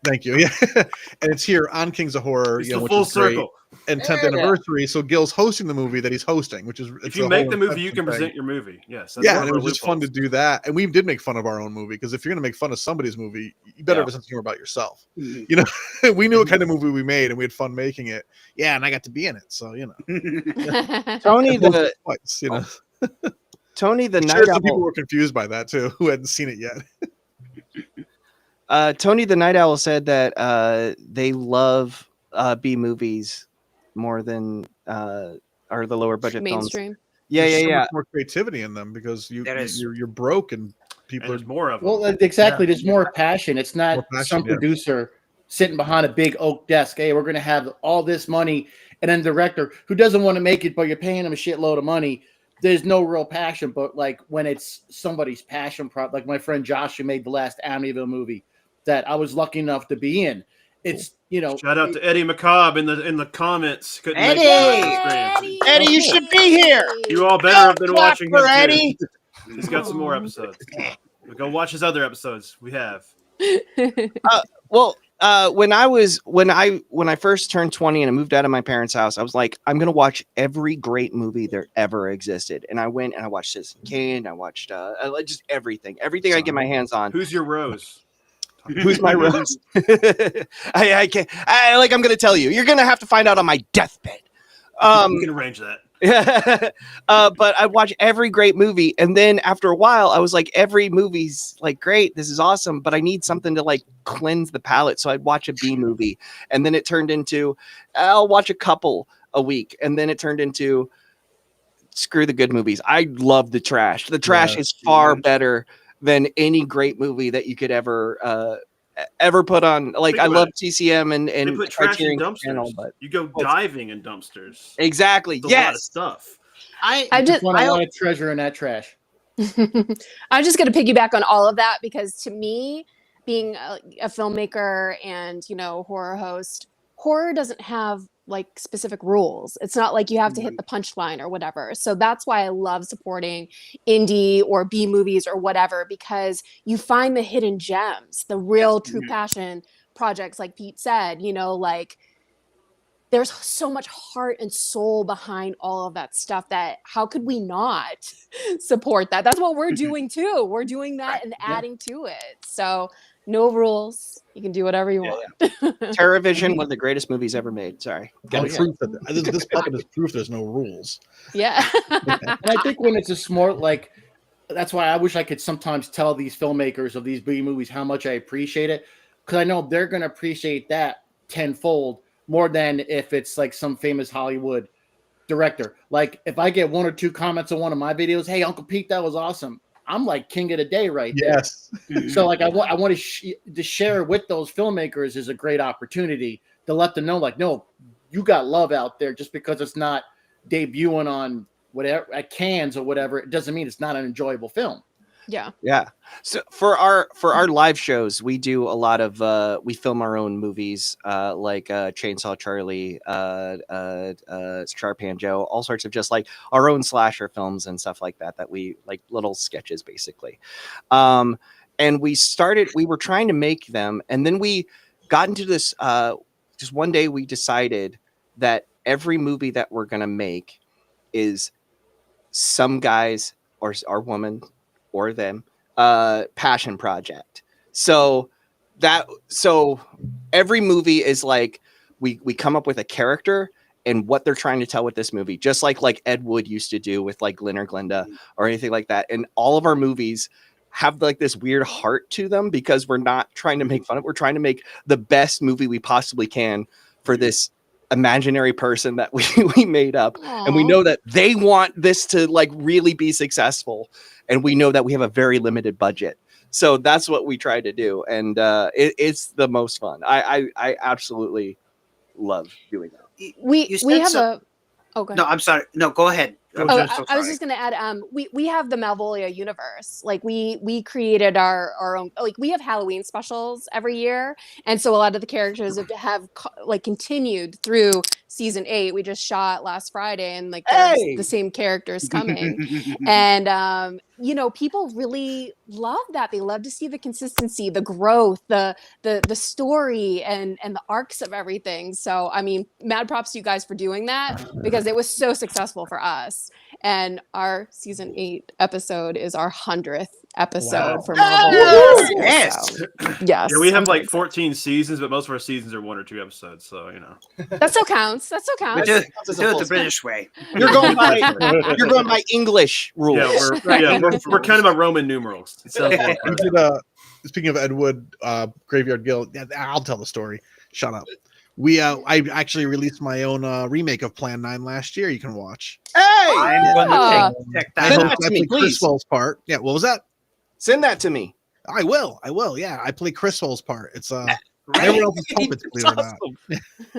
thank you. Yeah, and it's here on Kings of Horror. It's which full is great. circle. And 10th anniversary. So Gil's hosting the movie that he's hosting, which is if you make the movie, you can present your movie. Yes, yeah, and it was just fun to do that. And we did make fun of our own movie, because if you're going to make fun of somebody's movie, you better have a sense of humor about yourself. Mm-hmm. We knew what kind of movie we made, and we had fun making it. Yeah, and I got to be in it, so Tony the Tony the Night Owl. Some people were confused by that too, who hadn't seen it yet. Tony the Night Owl said that they love B movies more than or the lower budget mainstream films. Yeah. Much more creativity in them, because you're broke and people are more of them. Well, exactly. There's more passion. It's not some producer sitting behind a big oak desk. Hey, we're going to have all this money, and then the director who doesn't want to make it, but you're paying him a shitload of money. There's no real passion. But like when it's somebody's passion like my friend Josh, who made the last Amityville movie that I was lucky enough to be in. It's shout out to Eddie McCobb in the comments. Eddie, you should be here. You all better have been watching him. Eddie. He's got some more episodes. Go watch his other episodes. We have. When I first turned 20 and I moved out of my parents' house, I was like, I'm gonna watch every great movie there ever existed. And I went and I watched Citizen Kane. I watched just everything I get my hands on. Who's your Rose? Who's my Rose? I can't. I'm gonna tell you. You're gonna have to find out on my deathbed. You can arrange that. But I watch every great movie, and then after a while, I was like, every movie's like great. This is awesome, but I need something to like cleanse the palate. So I'd watch a B movie, and then it turned into I'll watch a couple a week, and then it turned into screw the good movies. I love the trash. The trash is far better than any great movie that you could ever put on. Like I love TCM and they put trash in dumpsters. Channel, but you go diving in dumpsters. Exactly. It's a lot of stuff. I just find a lot of treasure in that trash. I'm just going to piggyback on all of that because to me, being a filmmaker and horror host, horror doesn't have like specific rules. It's not like you have to hit the punchline or whatever. So that's why I love supporting indie or B movies or whatever, because you find the hidden gems, the real true passion projects, like Pete said, like there's so much heart and soul behind all of that stuff that how could we not support that? That's what we're doing too. We're doing that and adding to it. So no rules. You can do whatever you want. TerraVision, one of the greatest movies ever made. Sorry. Proof that this puppet is proof there's no rules. Yeah. And I think when it's a smart, like, that's why I wish I could sometimes tell these filmmakers of these B movies how much I appreciate it, because I know they're going to appreciate that tenfold more than if it's like some famous Hollywood director. Like if I get 1 or 2 comments on one of my videos, hey, Uncle Pete, that was awesome, I'm like king of the day right there. So like I want to share with those filmmakers is a great opportunity to let them know, like, no, you got love out there. Just because it's not debuting on whatever at Cannes or whatever, it doesn't mean it's not an enjoyable film. Yeah. So for our live shows, we do a lot of we film our own movies, like Chainsaw Charlie, Sharp Hand Joe, all sorts of just like our own slasher films and stuff like that we like, little sketches basically. And we were trying to make them, and then we got into this just one day we decided that every movie that we're going to make is some guys or woman or them passion project. So every movie is like we come up with a character and what they're trying to tell with this movie, just like Ed Wood used to do with like Glenn or Glenda or anything like that. And all of our movies have like this weird heart to them because we're not trying to make fun of it. We're trying to make the best movie we possibly can for this imaginary person that we made up. Aww. And we know that they want this to like really be successful, and we know that we have a very limited budget, so that's what we try to do, and it's the most fun. I absolutely love doing that. We have no, I'm sorry, no, go ahead. I was just going to add, we have the Malvolio universe. Like we created our own, like we have Halloween specials every year. And so a lot of the characters have like continued through season 8. We just shot last Friday, and like there's the same characters coming. And, people really love that. They love to see the consistency, the growth, the story and the arcs of everything. So, I mean, mad props to you guys for doing that, because it was so successful for us. And our season 8 episode is our 100th episode for Marvel. Yes. Yes. Yeah, we have like 14 seasons, but most of our seasons are 1 or 2 episodes. So that still counts. That still counts. Do it the British way. You're going by English rules. Yeah, we're kind of by Roman numerals. It sounds like we did speaking of Ed Wood, Graveyard Guild. Yeah, I'll tell the story. Shut up. I actually released my own remake of Plan 9 last year. You can watch. Hey, I'm going to check that out. To me, Chris Well's part. Yeah, what was that? Send that to me. I will. Yeah, I play Chris Well's part. It's everyone else's puppets, believe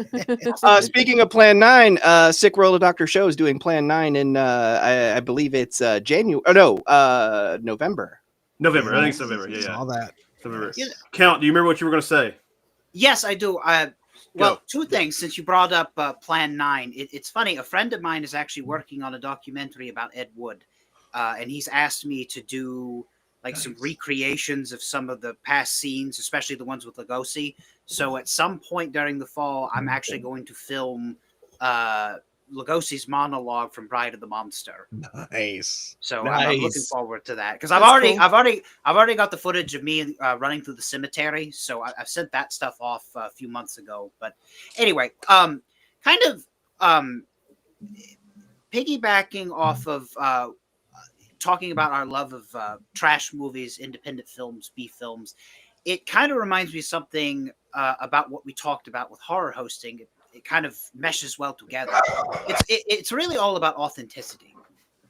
it or not. Speaking of Plan 9, Sick World of Dr. Show is doing Plan 9 in I believe it's January. Oh no, November. November. I think it's November. Yeah. All that. November. Count. Do you remember what you were going to say? Yes, I do. Well, 2 things, since you brought up Plan 9. It's funny. A friend of mine is actually working on a documentary about Ed Wood, and he's asked me to do like some recreations of some of the past scenes, especially the ones with Lugosi. So at some point during the fall, I'm actually going to film Lugosi's monologue from Bride of the Monster. Nice. So I'm looking forward to that, because I've already got the footage of me running through the cemetery. So I've sent that stuff off a few months ago. But anyway, kind of piggybacking off of talking about our love of trash movies, independent films, B films. It kind of reminds me of something about what we talked about with horror hosting. It kind of meshes well together. It's really all about authenticity.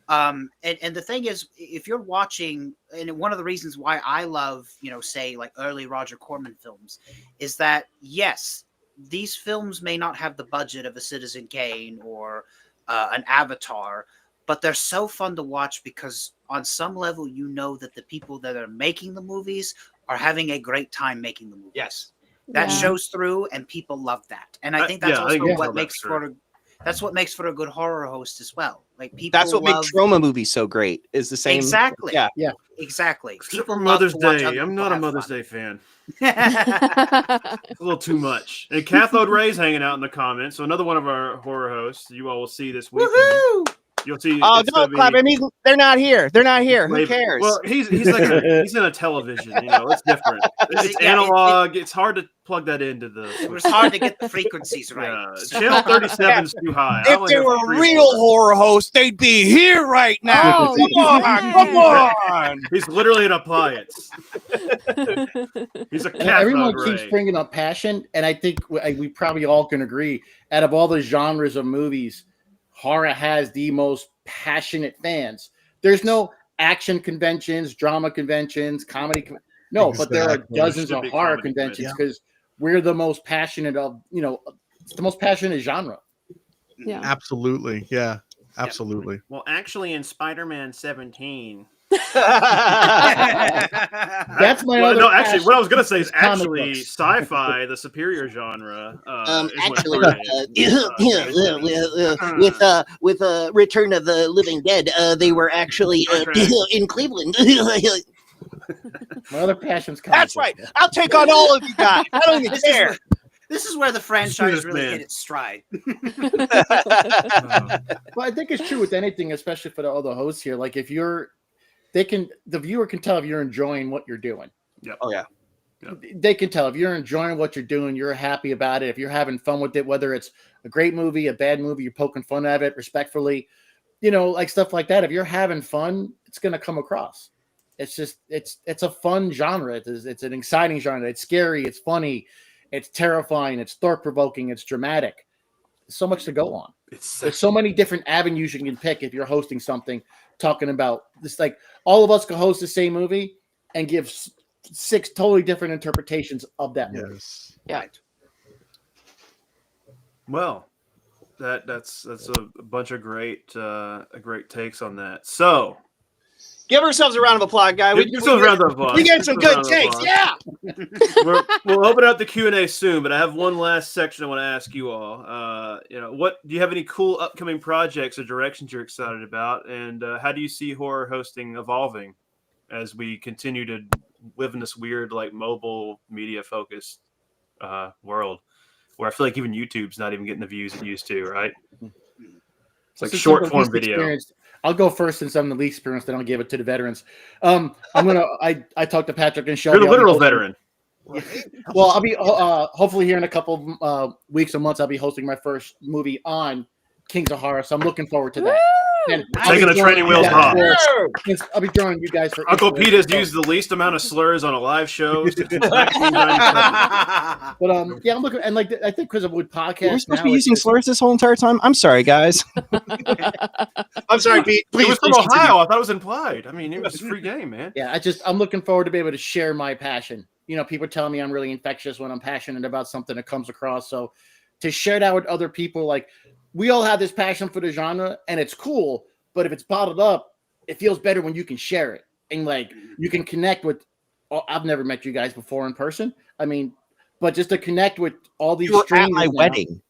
And the thing is, if you're watching, and one of the reasons why I love, say like early Roger Corman films, is that yes, these films may not have the budget of a Citizen Kane or an Avatar, but they're so fun to watch because on some level, you know that the people that are making the movies are having a great time making the movies. Yes. That Yeah. shows through, and people love that. And I think that's I also think what that's makes true. that's what makes for a good horror host as well. Like people That's what love makes trauma movies so great. Is the same. exactly. Yeah. Exactly. Except People for love Mother's to watch Day. other I'm people not a have Mother's fun. Day fan. It's a little too much. And Cathode Ray's hanging out in the comments. So another one of our horror hosts you all will see this weekend. Woohoo! You'll see. Oh, it's gonna don't clap. I mean, they're not here. They're not here. Who Maybe- cares? Well, he's like he's in a television. You know, it's different. It's Yeah, analog. It's hard to plug that into the. It was hard to get the frequencies right. Yeah, channel 37 is too high. I if only they have were 3 or real 4. horror hosts, they'd be here right now. Oh, Come on. He's literally an appliance. He's a And cat. everyone keeps bringing up passion, and I think we probably all can agree. Out of all the genres of movies, horror has the most passionate fans. There's no action conventions, drama conventions, comedy. No, but there are Exactly. dozens Should of be horror comedy conventions conventions. because we're the most passionate of. It's the most passionate genre. Yeah. Absolutely. Yeah. Absolutely. Well, actually, in Spider-Man 17. That's my other. No, actually, passion. what I was gonna say is It's comic actually books. sci-fi, the superior genre. Actually, with Return of the Living Dead, they were actually Okay. in Cleveland. My other passion's comic That's books. right. I'll take on all of you guys. I don't even care. This is where the franchise This really man. hit its stride. Well, I think it's true with anything, especially for all the hosts here. Like if the viewer can tell if you're enjoying what you're doing. Oh, yeah. They can tell if you're enjoying what you're doing, you're happy about it. If you're having fun with it, whether it's a great movie, a bad movie, you're poking fun at it respectfully, like stuff like that. If you're having fun, it's going to come across. It's just, it's a fun genre. It's an exciting genre. It's scary. It's funny. It's terrifying. It's thought-provoking. It's dramatic. There's so much to go on. There's so many different avenues you can pick if you're hosting something, talking about this. Like all of us could host the same movie and give 6 totally different interpretations of that movie. Yes. Yeah. Right. Well, that's a bunch of great takes on that. So Give ourselves a round of applause, guy. give yourselves a round of applause. We get some Give good yourselves a round of takes. applause. Yeah. We'll open up the Q&A soon, but I have one last section I want to ask you all. What do you have any cool upcoming projects or directions you're excited about, and how do you see horror hosting evolving as we continue to live in this weird, like mobile media focused world, where I feel like even YouTube's not even getting the views it used to, right? It's like Since short I'm the form least video. experienced, I'll go first since I'm the least experienced. Then I'll give it to the veterans. I talked to Patrick and Shelby. You're the I'll be literal hosting- veteran. Well, I'll be hopefully here in a couple of weeks or months. I'll be hosting my first movie on Kings of Horror, so I'm looking forward to that. And I'll Taking be the training joining you wheels guys off. for- I'll be joining you guys for Uncle Pete has inspiration. used the least amount of slurs on a live show since 1997. But yeah, I'm looking, and like I think because of with podcasts, We're supposed to now, be it's using just- slurs this whole entire time. I'm sorry, guys. I'm sorry, Pete. It was Please, from please continue. Ohio. I thought it was implied. I mean, it was just free game, man. Yeah, I'm looking forward to be able to share my passion. People tell me I'm really infectious when I'm passionate about something that comes across. So to share that with other people, like we all have this passion for the genre, and it's cool. But if it's bottled up, it feels better when you can share it and like you can connect with. I've never met you guys before in person. I mean, but just to connect with all these You were at strangers my now. wedding.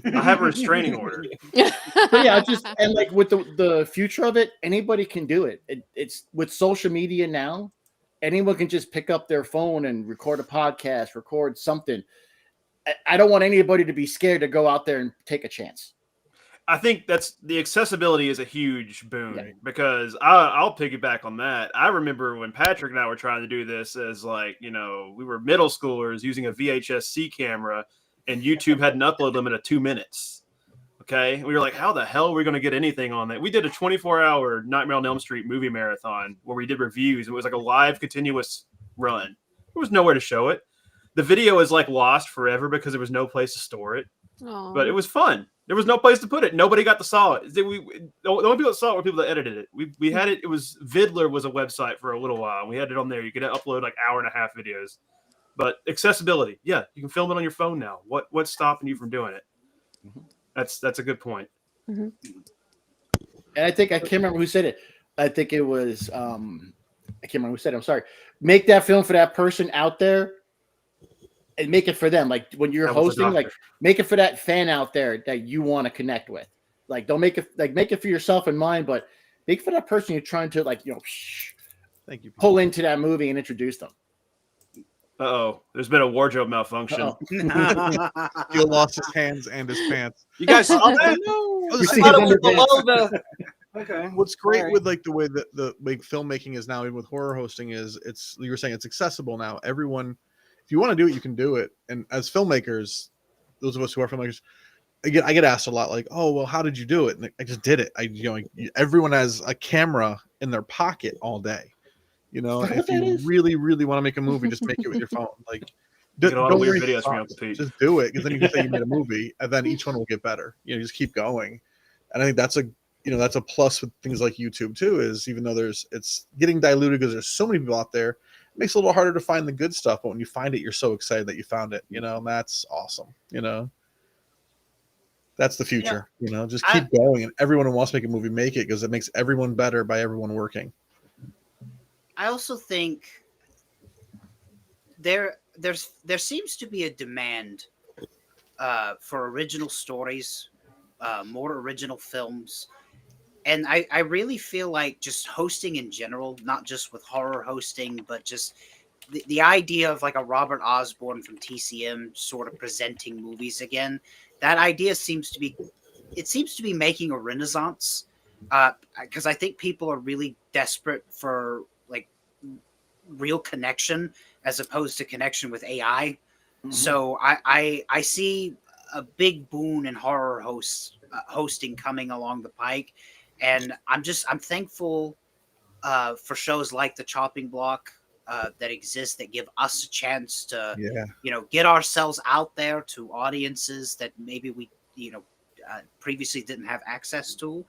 I have a restraining order. But yeah, and like with the future of it, anybody can do it. It's with social media now, anyone can just pick up their phone and record a podcast, record something. I don't want anybody to be scared to go out there and take a chance. I think that's the accessibility is a huge boon Yeah. because I'll piggyback on that. I remember when Patrick and I were trying to do this as we were middle schoolers using a VHS-C camera and YouTube had an upload limit of 2 minutes. Okay. We were like, how the hell are we going to get anything on that? We did a 24-hour Nightmare on Elm Street movie marathon where we did reviews. It was like a live continuous run. There was nowhere to show it. The video is like lost forever because there was no place to store it, but it was fun. There was no place to put it. Nobody got to saw it. The only people that saw it were people that edited it. We had it. It was Vidler was a website for a little while. We had it on there. You could upload like 1.5 hour videos. But accessibility, yeah, you can film it on your phone now. What's stopping you from doing it? That's a good point. Mm-hmm. And I think I can't remember who said it. I think it was I can't remember who said it. I'm sorry. Make that film for that person out there and make it for them. Like when you're hosting, like make it for that fan out there that you want to connect with. Like don't make it for yourself in mind, but make it for that person you're trying to Thank you. pull into that movie and introduce them. Uh-oh. There's been a wardrobe malfunction. Gil lost his hands and his pants. You guys saw that? see I thought it his was below the. Okay. What's great Right. with like the way that the like filmmaking is now, even with horror hosting, is you were saying it's accessible now. Everyone, if you want to do it, you can do it. And as filmmakers, those of us who are filmmakers, I get asked a lot, like, "Oh, well, how did you do it?" And I just did it. Everyone has a camera in their pocket all day. If you really, really want to make a movie, just make it with your phone. Like, Get a lot of weird worry videos from about Uncle Pete. Just do it, because then you can say you made a movie, and then each one will get better. Just keep going. And I think that's a plus with things like YouTube too. Is even though it's getting diluted because there's so many people out there, it makes it a little harder to find the good stuff. But when you find it, you're so excited that you found it. And that's awesome. That's the future. Just keep going, and everyone who wants to make a movie, make it, because it makes everyone better by everyone working. I also think there seems to be a demand for original stories, more original films, and I really feel like just hosting in general, not just with horror hosting, but just the idea of like a Robert Osborne from TCM sort of presenting movies again. That idea seems to be making a renaissance, because I think people are really desperate for like real connection as opposed to connection with AI. Mm-hmm. So I see a big boon in horror hosting coming along the pike, and I'm thankful for shows like The Chopping Block that exist, that give us a chance to get ourselves out there to audiences that maybe we previously didn't have access to.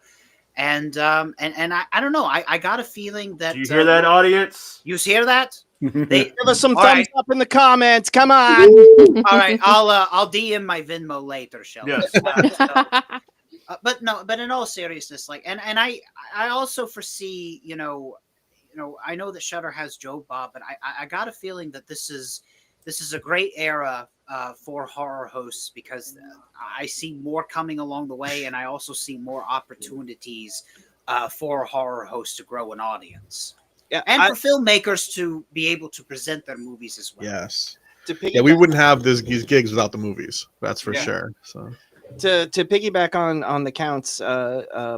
And I don't know. I got a feeling that. Do you hear that, audience? You hear that? Give us some All thumbs right. up in the comments. Come on. All right, I'll DM my Venmo later, Shelby. Yes. But in all seriousness, like, and I also foresee, I know that Shudder has Joe Bob, but I got a feeling that this is a great era for horror hosts, because I see more coming along the way, and I also see more opportunities for horror hosts to grow an audience, and for filmmakers to be able to present their movies as well. Yes. We wouldn't have these gigs without the movies. That's for sure. So to piggyback on the Count's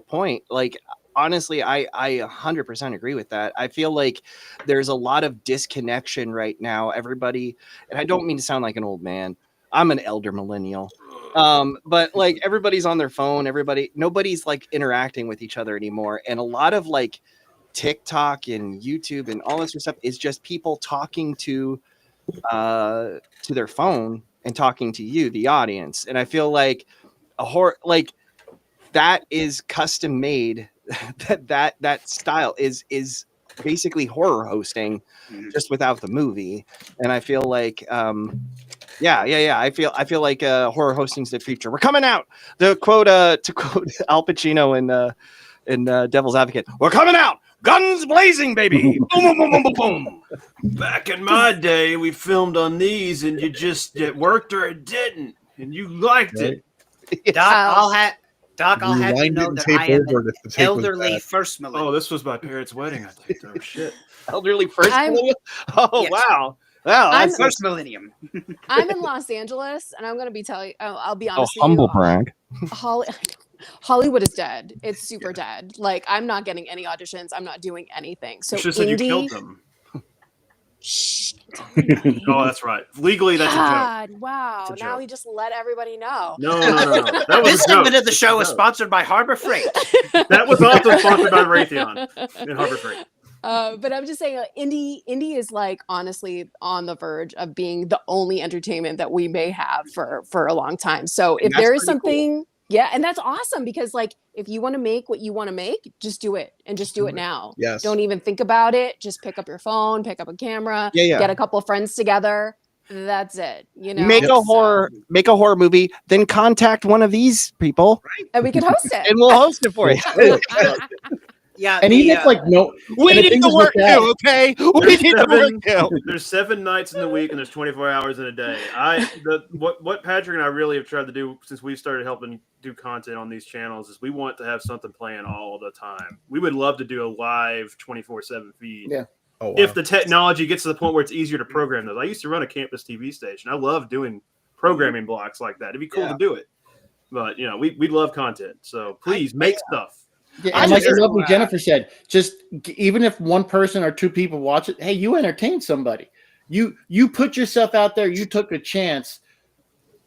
point, like, honestly, I 100% agree with that. I feel like there's a lot of disconnection right now. Everybody, and I don't mean to sound like an old man. I'm an elder millennial. But like, everybody's on their phone. Nobody's like interacting with each other anymore. And a lot of like TikTok and YouTube and all this stuff is just people talking to their phone and talking to you, the audience. And I feel like that is custom made. that style is basically horror hosting, just without the movie. And I feel like I feel like horror hosting's the future. We're coming out. To quote Al Pacino in Devil's Advocate, we're coming out, guns blazing, baby. Boom, boom, boom, boom, boom, boom. Back in my day, we filmed on these, and it worked or it didn't, and you liked it. Doc, I'll have you know that I am an elderly first millennial. Oh, this was my parents' wedding, I think. Oh, shit. Elderly first millennial? Oh, yes. Wow. I'm first millennium. I'm in Los Angeles, and I'm going to be telling you, I'll be honest with humble you. brag. Hollywood is dead. It's super dead. Like, I'm not getting any auditions. I'm not doing anything. So you should have said you killed them. Shh. Oh, that's right. Legally, that's a joke. Wow. A now joke. he just let everybody know. No. That was this segment of the show is sponsored by Harbor Freight. That was also sponsored by Raytheon in Harbor Freight. But I'm just saying, indie is like honestly on the verge of being the only entertainment that we may have for a long time. So if there is something, and that's awesome, because like, if you want to make what you want to make, just do it, and just do it now. Yes. Don't even think about it. Just pick up your phone, pick up a camera, get a couple of friends together, That's it. You know, Make a horror movie, then contact one of these people, and we can host it. and we'll host it for you. Yeah, And even if like no, We and the need thing to is with work that- too, okay? We need to work too. There's 7 nights in the week and there's 24 hours in a day. What Patrick and I really have tried to do since we started helping do content on these channels is we want to have something playing all the time. We would love to do a live 24/7 feed. Yeah. Oh, wow. If the technology gets to the point where it's easier to program those. I used to run a campus TV station. I love doing programming blocks like that. It'd be cool to do it. But you know, we love content. So please make stuff. Yeah, and like the lovely Jennifer said, just even if one person or 2 people watch it, hey, you entertain somebody. You put yourself out there. You took a chance.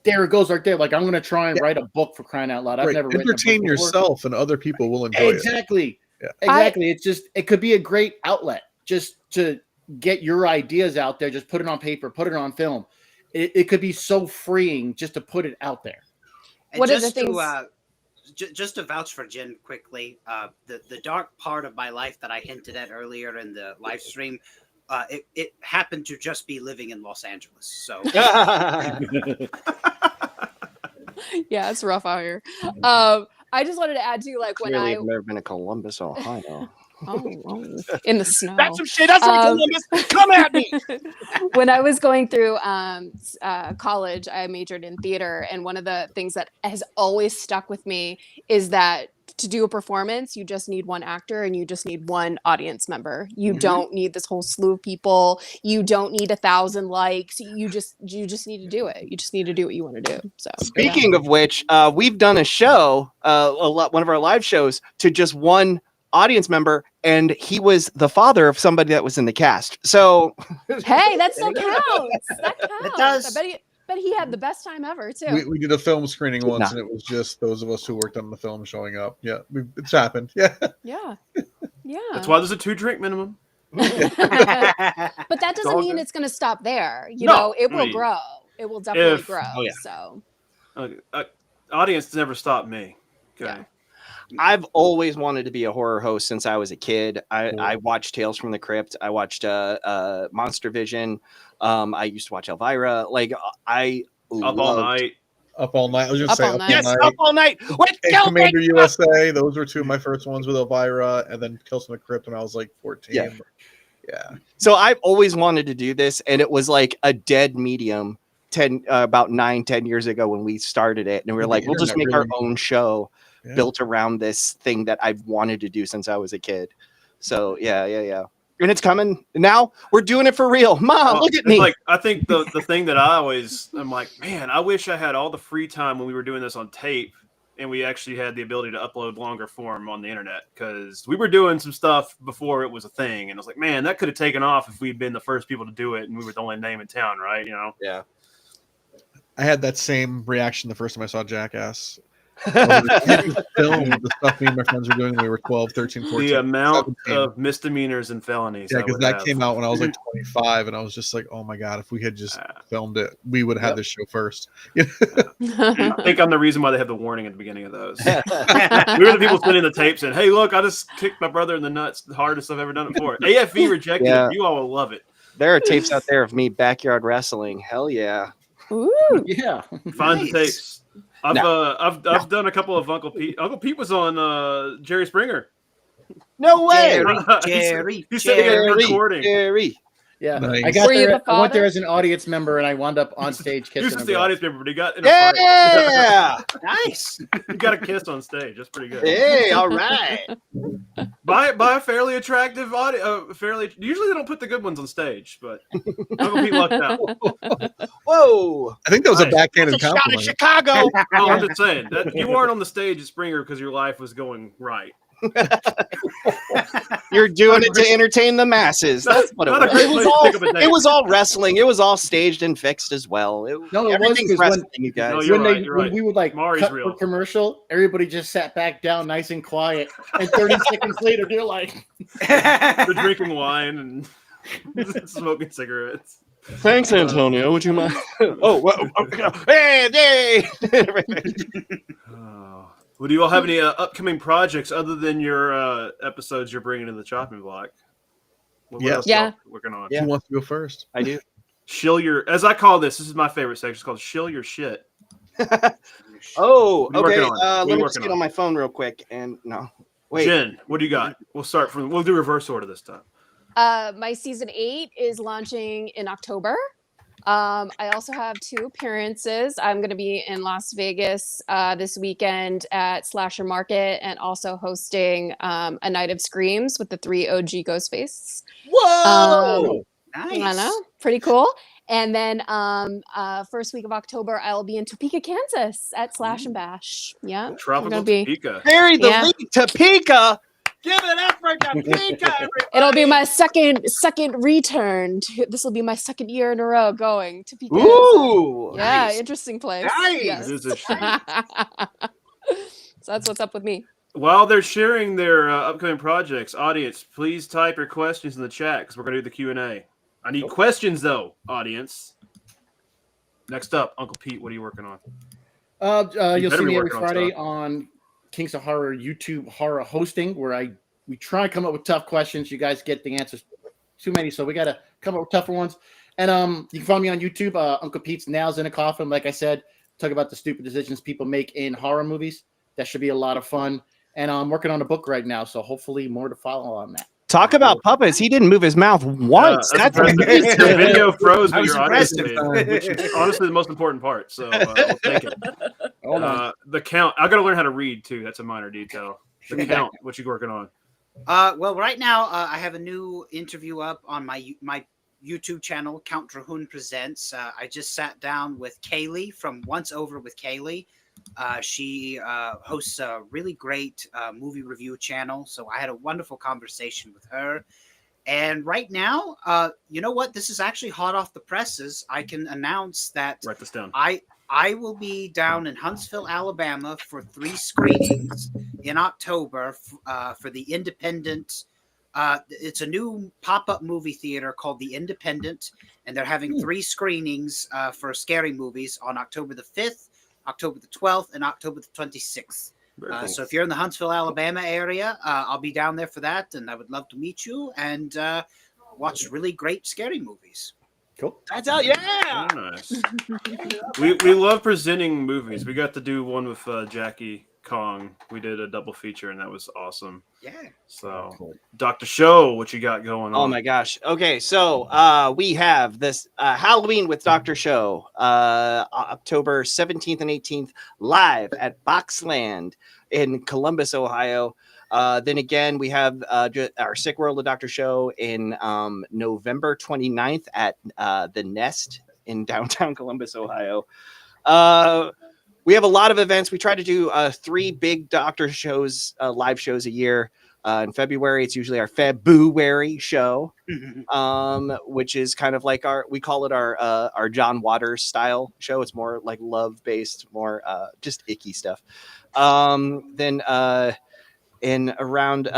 There it goes right there. Like I'm going to try and write a book for crying out loud. I've never written a book entertain before. yourself, and other people will enjoy it. Exactly. Yeah. Exactly. It could be a great outlet just to get your ideas out there. Just put it on paper, put it on film. It could be so freeing just to put it out there. And What are just the things? just to vouch for Jen quickly, the dark part of my life that I hinted at earlier in the live stream, it happened to just be living in Los Angeles. So Yeah, it's rough out here. I just wanted to add to like when Clearly, I've never been to Columbus, Ohio. In the snow. That's some shit. That's from Columbus. Come at me. When I was going through college, I majored in theater, and one of the things that has always stuck with me is that to do a performance, you just need one actor and you just need one audience member. You don't need this whole slew of people. You don't need 1,000 likes. You just need to do it. You just need to do what you want to do. So Speaking of which, we've done a show, one of our live shows, to just one audience member, and he was the father of somebody that was in the cast. So hey, that still counts. That counts. It does. I bet he had the best time ever too. We did a film screening once, and it was just those of us who worked on the film showing up. Yeah, it's happened. Yeah. Yeah. That's why there's a 2-drink minimum. But that doesn't mean it's going to stop there. You know, it will grow. It will definitely grow. So Audience never stopped me. Okay. Yeah. I've always wanted to be a horror host since I was a kid. I watched Tales from the Crypt. I watched Monster Vision. I used to watch Elvira. Like I Up All Night. Up All Night. I was just saying Up All Yes, Night. Up All Night. And Commander USA. Those were 2 of my first ones with Elvira, and then Tales from the Crypt when I was like 14. Yeah. So I've always wanted to do this, and it was like a dead medium about 9-10 years ago when we started it, and we were like, we'll just make our own show built around this thing that I've wanted to do since I was a kid. So yeah. And it's coming now. We're doing it for real. Mom, look at me. Like I think the thing that I'm like, man, I wish I had all the free time when we were doing this on tape and we actually had the ability to upload longer form on the internet, because we were doing some stuff before it was a thing, and I was like, man, that could have taken off if we'd been the first people to do it and we were the only name in town, right? You know? Yeah. I had that same reaction the first time I saw Jackass. Film the stuff me and my friends were doing when we were 12, 13, 14. The amount 17. of misdemeanors and felonies. Yeah, because that came out when I was like 25, and I was just like, oh my God, if we had just filmed it, we would have had this show first. I think I'm the reason why they have the warning at the beginning of those. We were the people sending the tapes and, hey, look, I just kicked my brother in the nuts, the hardest I've ever done it for. AFV rejected it. You all will love it. There are tapes out there of me backyard wrestling. Hell yeah. Ooh. Yeah. Find the tapes. I've done a couple of Uncle Pete. Uncle Pete was on Jerry Springer. No way. Jerry. He said he had a recording. Jerry. Yeah, Nice. I got Were you there. the I went there father? as an audience member, and I wound up on stage He was kissing just a the girl. audience member, but he got in a fight. Yeah. Nice. He got a kiss on stage. That's pretty good. Hey, all right. By a fairly attractive audience. Usually they don't put the good ones on stage, but Uncle Pete lucked out. Whoa. I think that was a Nice. backhanded That's a shot at compliment. Chicago. No, I'm just saying that you weren't on the stage at Springer because your life was going right. You're doing it to entertain the masses. That's what it Not a was. great It was place to all, pick up a date. it was all wrestling. It was all staged and fixed as well. No, it was everything's 'cause when- wrestling, you guys. No, you're When, right, you're when right. we would like Mari's cut real. for commercial, everybody just sat back down, nice and quiet, and 30 seconds later, they're like, They're drinking wine and smoking cigarettes. Thanks, Antonio. Would you mind? Oh, well, hey. Well, do you all have any upcoming projects other than your episodes you're bringing to the chopping block? What Yes. else Yeah. y'all working on? Yeah. Who wants to go first? I do. Shill your, as I call this is my favorite section. It's called Shill Your Shit. Oh, What are you okay. working on? What are Let you me working just get on? on my phone real quick. And no, wait. Jen, what do you got? We'll do reverse order this time. My season 8 is launching in October. I also have 2 appearances. I'm going to be in Las Vegas this weekend at Slasher Market and also hosting a Night of Screams with the 3 OG Ghostface. Whoa! Nice. I know, pretty cool. And then first week of October, I'll be in Topeka, Kansas at Slash and Bash. Yeah, we're Tropical gonna be. Topeka. Bury the Yeah. lead, Topeka. Give it up for Topeka, everybody. It'll be my second return. This will be my second year in a row going to Topeka. Ooh. Yeah, Nice. interesting place. Nice. Yes. It is interesting. So that's what's up with me. While they're sharing their upcoming projects, audience, please type your questions in the chat because we're going to do the Q&A. I need questions, though, audience. Next up, Uncle Pete, what are you working on? You'll better see be me every working on Friday stuff. on Kings of Horror YouTube horror hosting, where we try and come up with tough questions. You guys get the answers too many, so we got to come up with tougher ones. And you can find me on YouTube, Uncle Pete's Nails in a Coffin. Like I said, talk about the stupid decisions people make in horror movies. That should be a lot of fun. And I'm working on a book right now, so hopefully more to follow on that. Talk about puppets. He didn't move his mouth once. That's That's impressive. amazing. Your video froze, That but was your audio stayed, impressive. which is honestly the most important part. So we'll take it. Hold on. The count. I got to learn how to read too. That's a minor detail. The count. What you working on? Well, right now I have a new interview up on my YouTube channel, Count Drahoon Presents. I just sat down with Kaylee from Once Over with Kaylee. She hosts a really great movie review channel. So I had a wonderful conversation with her. And right now, you know what? This is actually hot off the presses. I can announce that Write this down. I will be down in Huntsville, Alabama for 3 screenings in October for the Independent. It's a new pop-up movie theater called The Independent, and they're having 3 screenings for scary movies on October the 5th, October the 12th, and October the 26th. Cool. So if you're in the Huntsville, Alabama area, I'll be down there for that, and I would love to meet you and watch really great scary movies. Cool. That's out. Yeah. Very nice. we love presenting movies. We got to do one with Jackie Kong. We did a double feature, and that was awesome. Yeah. So, Dr. Show, what you got going on? Oh my gosh. Okay, so we have this Halloween with Dr. Show, October 17th and 18th, live at Boxland in Columbus, Ohio. Then again, we have our Sick World of Dr. Show in November 29th at the Nest in downtown Columbus, Ohio. We have a lot of events. We try to do 3 big doctor shows, live shows a year. In February, it's usually our February show, which is kind of like we call it our John Waters style show. It's more like love based, more just icky stuff. Then in around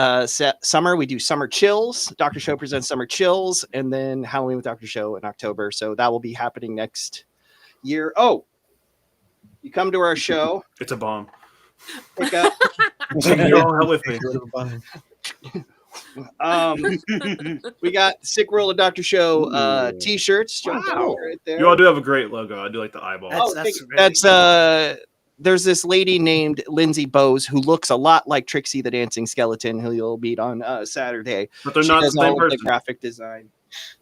summer, we do Summer Chills. Dr. Show presents Summer Chills, and then Halloween with Dr. Show in October. So that will be happening next year. Oh, you come to our show. It's a bomb. Pick up. You all help with me. We got Sick World of Dr. Show t-shirts. Wow. Right there. You all do have a great logo. I do like the eyeball. There's this lady named Lindsay Bowes who looks a lot like Trixie the Dancing Skeleton, who you'll meet on Saturday. But they're She not the does same all of the person. graphic design.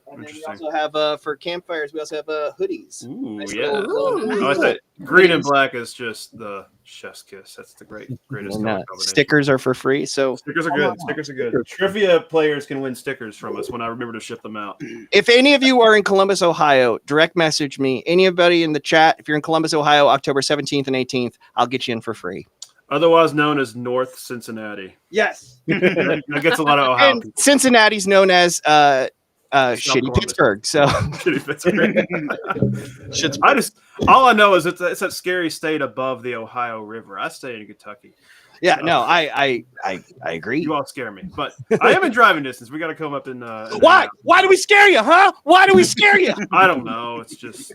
And then we also have for campfires, we also have hoodies. Ooh, Nice yeah. little- I like that. Green and black is just the chef's kiss. That's the greatest And, color combination. stickers are for free. So Stickers are good. Stickers are good. Trivia players can win stickers from us when I remember to ship them out. if any of you are in Columbus, Ohio, direct message me. Anybody in the chat, if you're in Columbus, Ohio, October 17th and 18th, I'll get you in for free. Otherwise known as North Cincinnati. Yes. That gets a lot of Ohio And people. Cincinnati's known as shitty Columbus. Pittsburgh. So Shitty Pittsburgh. All I know is it's that scary state above the Ohio River. I stay in Kentucky. yeah, no, I agree. You all scare me, but I am in driving distance. We got to come up in. Why? Why do we scare you, huh? Why do we scare you? I don't know. It's just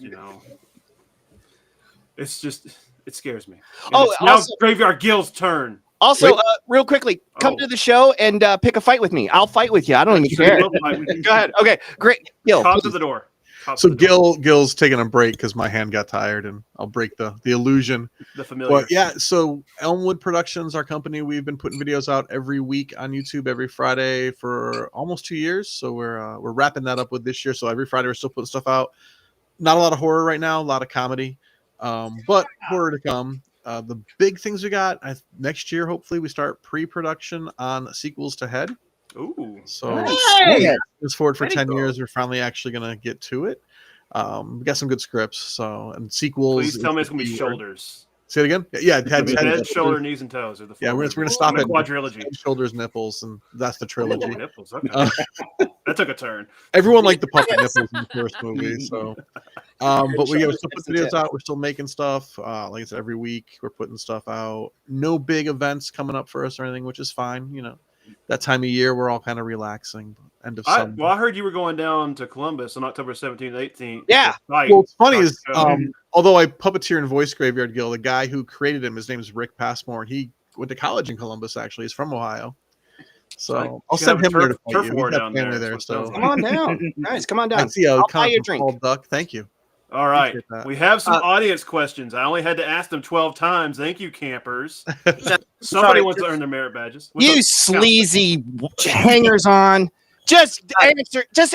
it scares me. And Oh, it's now also- Graveyard Guild's turn. Also, real quickly, come to the show and pick a fight with me. I'll fight with you. I don't even care. Go Go ahead. Okay, great. Gil, Come to the door. So Gil's taking a break because my hand got tired, and I'll break the illusion. The familiar. But yeah, so Elmwood Productions, our company, we've been putting videos out every week on YouTube every Friday for almost 2 years. So we're wrapping that up with this year. So every Friday we're still putting stuff out. Not a lot of horror right now, a lot of comedy, but horror to come. The big things we got next year, hopefully, we start pre-production on sequels to Head. Ooh. So Hey! it's forward for Very 10 cool. years. We're finally actually going to get to it. We got some good scripts, and sequels. Please tell me it's gonna be shoulders. Say it again. Yeah, It's gonna be head, shoulder, knees, and toes. Are the Yeah, we're four gonna stop the at quadrilogy. head, shoulders, nipples, and that's the Ooh, trilogy. nipples. Okay. That took a turn. Everyone liked the puppet nipples in the first movie, so. But we're still putting videos Yeah. out. We're still making stuff. Like I said, every week we're putting stuff out. No big events coming up for us or anything, which is fine. You know, that time of year we're all kind of relaxing. End of summer. Well, I heard you were going down to Columbus on October 17th, 18th. Yeah. Well, what's funny is, although I puppeteer in Voice Graveyard Guild, the guy who created him, his name is Rick Passmore, and he went to college in Columbus. Actually, he's from Ohio. So I'll send him there to fight you. We've got family there, so Come on down, guys. Come on down. I see a I'll buy you a comment drink. from Paul Duck. Thank you. All right. Appreciate that. We have some audience questions. I only had to ask them 12 times. Thank you, campers. Somebody wants to earn their merit badges. What's You up? sleazy hangers on. Just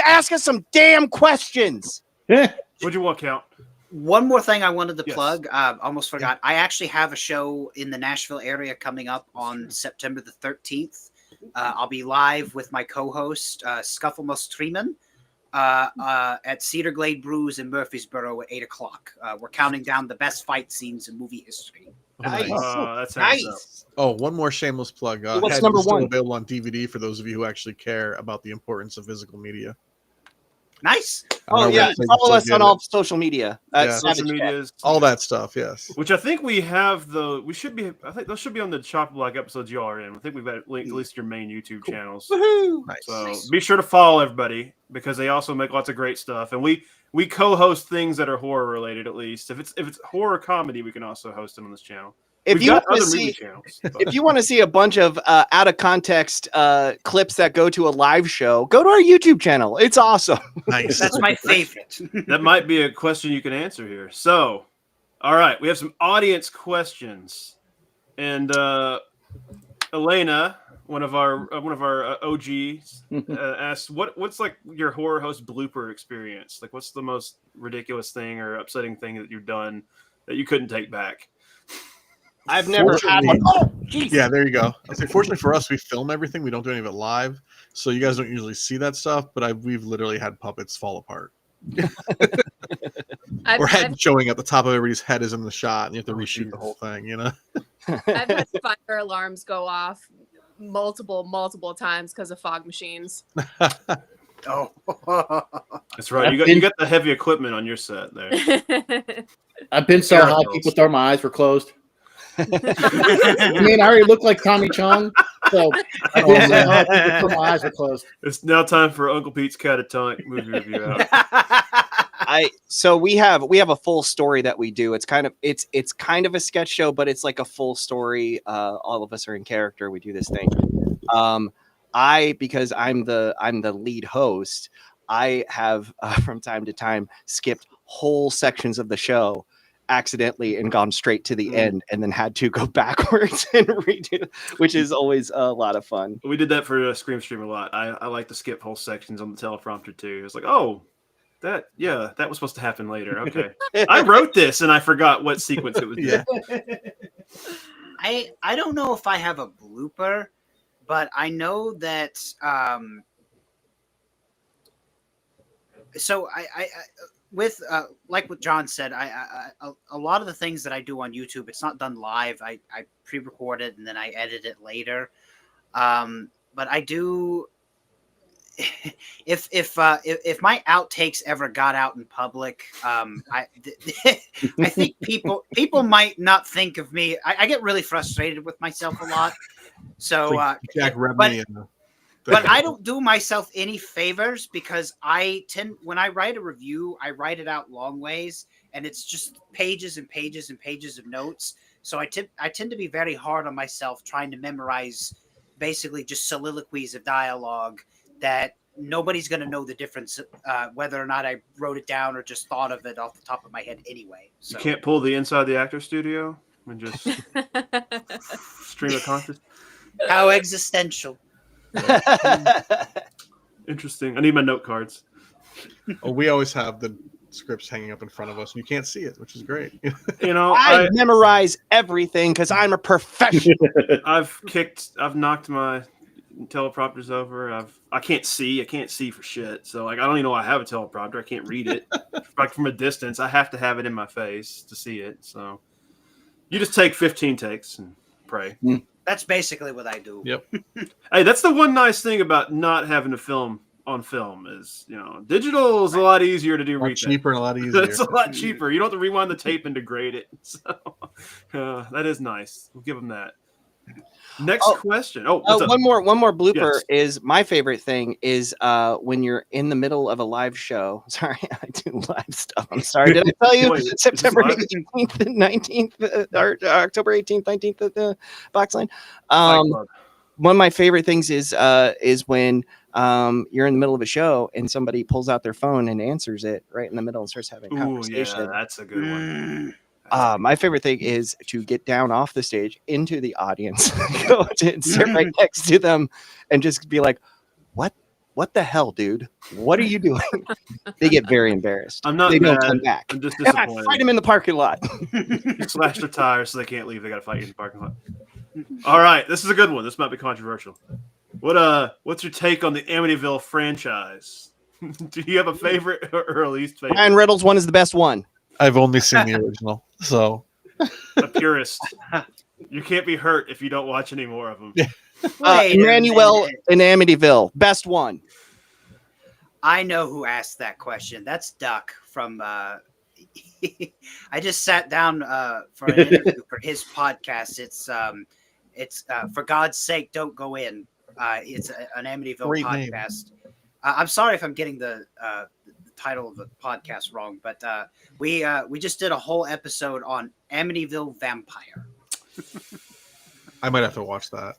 ask us some damn questions. What'd you want, Count? One more thing I wanted to Yes. plug. Almost forgot. I actually have a show in the Nashville area coming up on September the 13th. I'll be live with my co-host, Scufflemus Treeman, at Cedar Glade Brews in Murfreesboro at 8 o'clock. We're counting down the best fight scenes in movie history. Nice. That sounds up. Nice. Oh, one more shameless plug. What's Head number is still one? available on DVD for those of you who actually care about the importance of physical media. Nice. On Oh our yeah, website, you follow still us get on it. all social media. Yeah. Savage Social Cat. medias. All that stuff. Yes. Which I think we have we should be, I think those should be on the Chop Block episodes y'all are in. I think we've got linked at least your main YouTube channels. Woohoo! Nice. So be sure to follow everybody because they also make lots of great stuff. And we co-host things that are horror related, at least. If it's horror comedy, we can also host it on this channel. If We've you got want other to movie see, channels. if you want to see a bunch of out of context clips that go to a live show, go to our YouTube channel. It's awesome. Nice. That's my favorite. That might be a question you can answer here. So, all right, we have some audience questions, and Elena, one of our OGs, asked, "What's like your horror host blooper experience? Like, what's the most ridiculous thing or upsetting thing that you've done that you couldn't take back?" I've never had one. Oh, geez. Yeah, there you go. I say, fortunately for us, we film everything. We don't do any of it live, so you guys don't usually see that stuff. But we've literally had puppets fall apart, or head showing at the top of everybody's head is in the shot, and you have to reshoot the whole thing. You know. I've had fire alarms go off multiple times because of fog machines. Oh. That's right. You got the heavy equipment on your set there. I've been so high, people thought my eyes were closed. I mean, I already look like Tommy Chong, so I've been so high, people thought my eyes were closed. It's now time for Uncle Pete's Catatonic movie review out. So we have a full story that we do. It's kind of a sketch show, but it's like a full story. All of us are in character. We do this thing. Because I'm the lead host, I have from time to time skipped whole sections of the show accidentally and gone straight to the end and then had to go backwards and redo, which is always a lot of fun. We did that for Scream Stream a lot. I like to skip whole sections on the teleprompter too. It's like, oh, that was supposed to happen later. Okay. I wrote this and I forgot what sequence it was. Yeah. I don't know if I have a blooper, but I know that so I with like what John said, a lot of the things that I do on YouTube, it's not done live. I pre-record it and then I edit it later. But I do if my outtakes ever got out in public, I think people might not think of me. I get really frustrated with myself a lot. So like Jack Rebney but I don't do myself any favors because when I write a review, I write it out long ways and it's just pages and pages and pages of notes. So I tend to be very hard on myself trying to memorize basically just soliloquies of dialogue that nobody's going to know the difference whether or not I wrote it down or just thought of it off the top of my head anyway. So. You can't pull the inside the actor studio and just stream of consciousness. How existential. Interesting. I need my note cards. Oh, we always have the scripts hanging up in front of us. You can't see it, which is great. You know, I memorize everything because I'm a professional. I've knocked my teleprompters over. I can't see for shit. So like I don't even know I have a teleprompter. I can't read it. Like from a distance, I have to have it in my face to see it. So you just take 15 takes and pray. That's basically what I do. Yep. Hey, that's the one nice thing about not having to film on film is, you know, digital is a lot easier to do. A lot cheaper and a lot easier. It's a lot cheaper. You don't have to rewind the tape and degrade it. So that is nice. We'll give them that. Next question. One more blooper is my favorite thing is when you're in the middle of a live show. Sorry, I do live stuff. I'm sorry. Did I tell you September 18th and 19th or October 18th, 19th at the Box Line? One of my favorite things is when you're in the middle of a show and somebody pulls out their phone and answers it right in the middle and starts having a conversation. Yeah, that's a good one. My favorite thing is to get down off the stage into the audience, go to sit right next to them, and just be like, "What the hell, dude? What are you doing?" They get very embarrassed. I'm not They mad. don't come back. I'm just And I disappointed. fight them in the parking lot. You slashed their tires so they can't leave. They got to fight you in the parking lot. All right, this is a good one. This might be controversial. What's your take on the Amityville franchise? Do you have a favorite or a least favorite? Ryan Reynolds one is the best one. I've only seen the original, so A purist. You can't be hurt if you don't watch any more of them. Emmanuel in Amityville, best one. I know who asked that question. That's Duck from. I just sat down for an interview for his podcast. It's For God's Sake, Don't Go In. It's an Amityville Great podcast. I'm sorry if I'm getting the title of the podcast wrong, but we just did a whole episode on Amityville Vampire. I might have to watch that.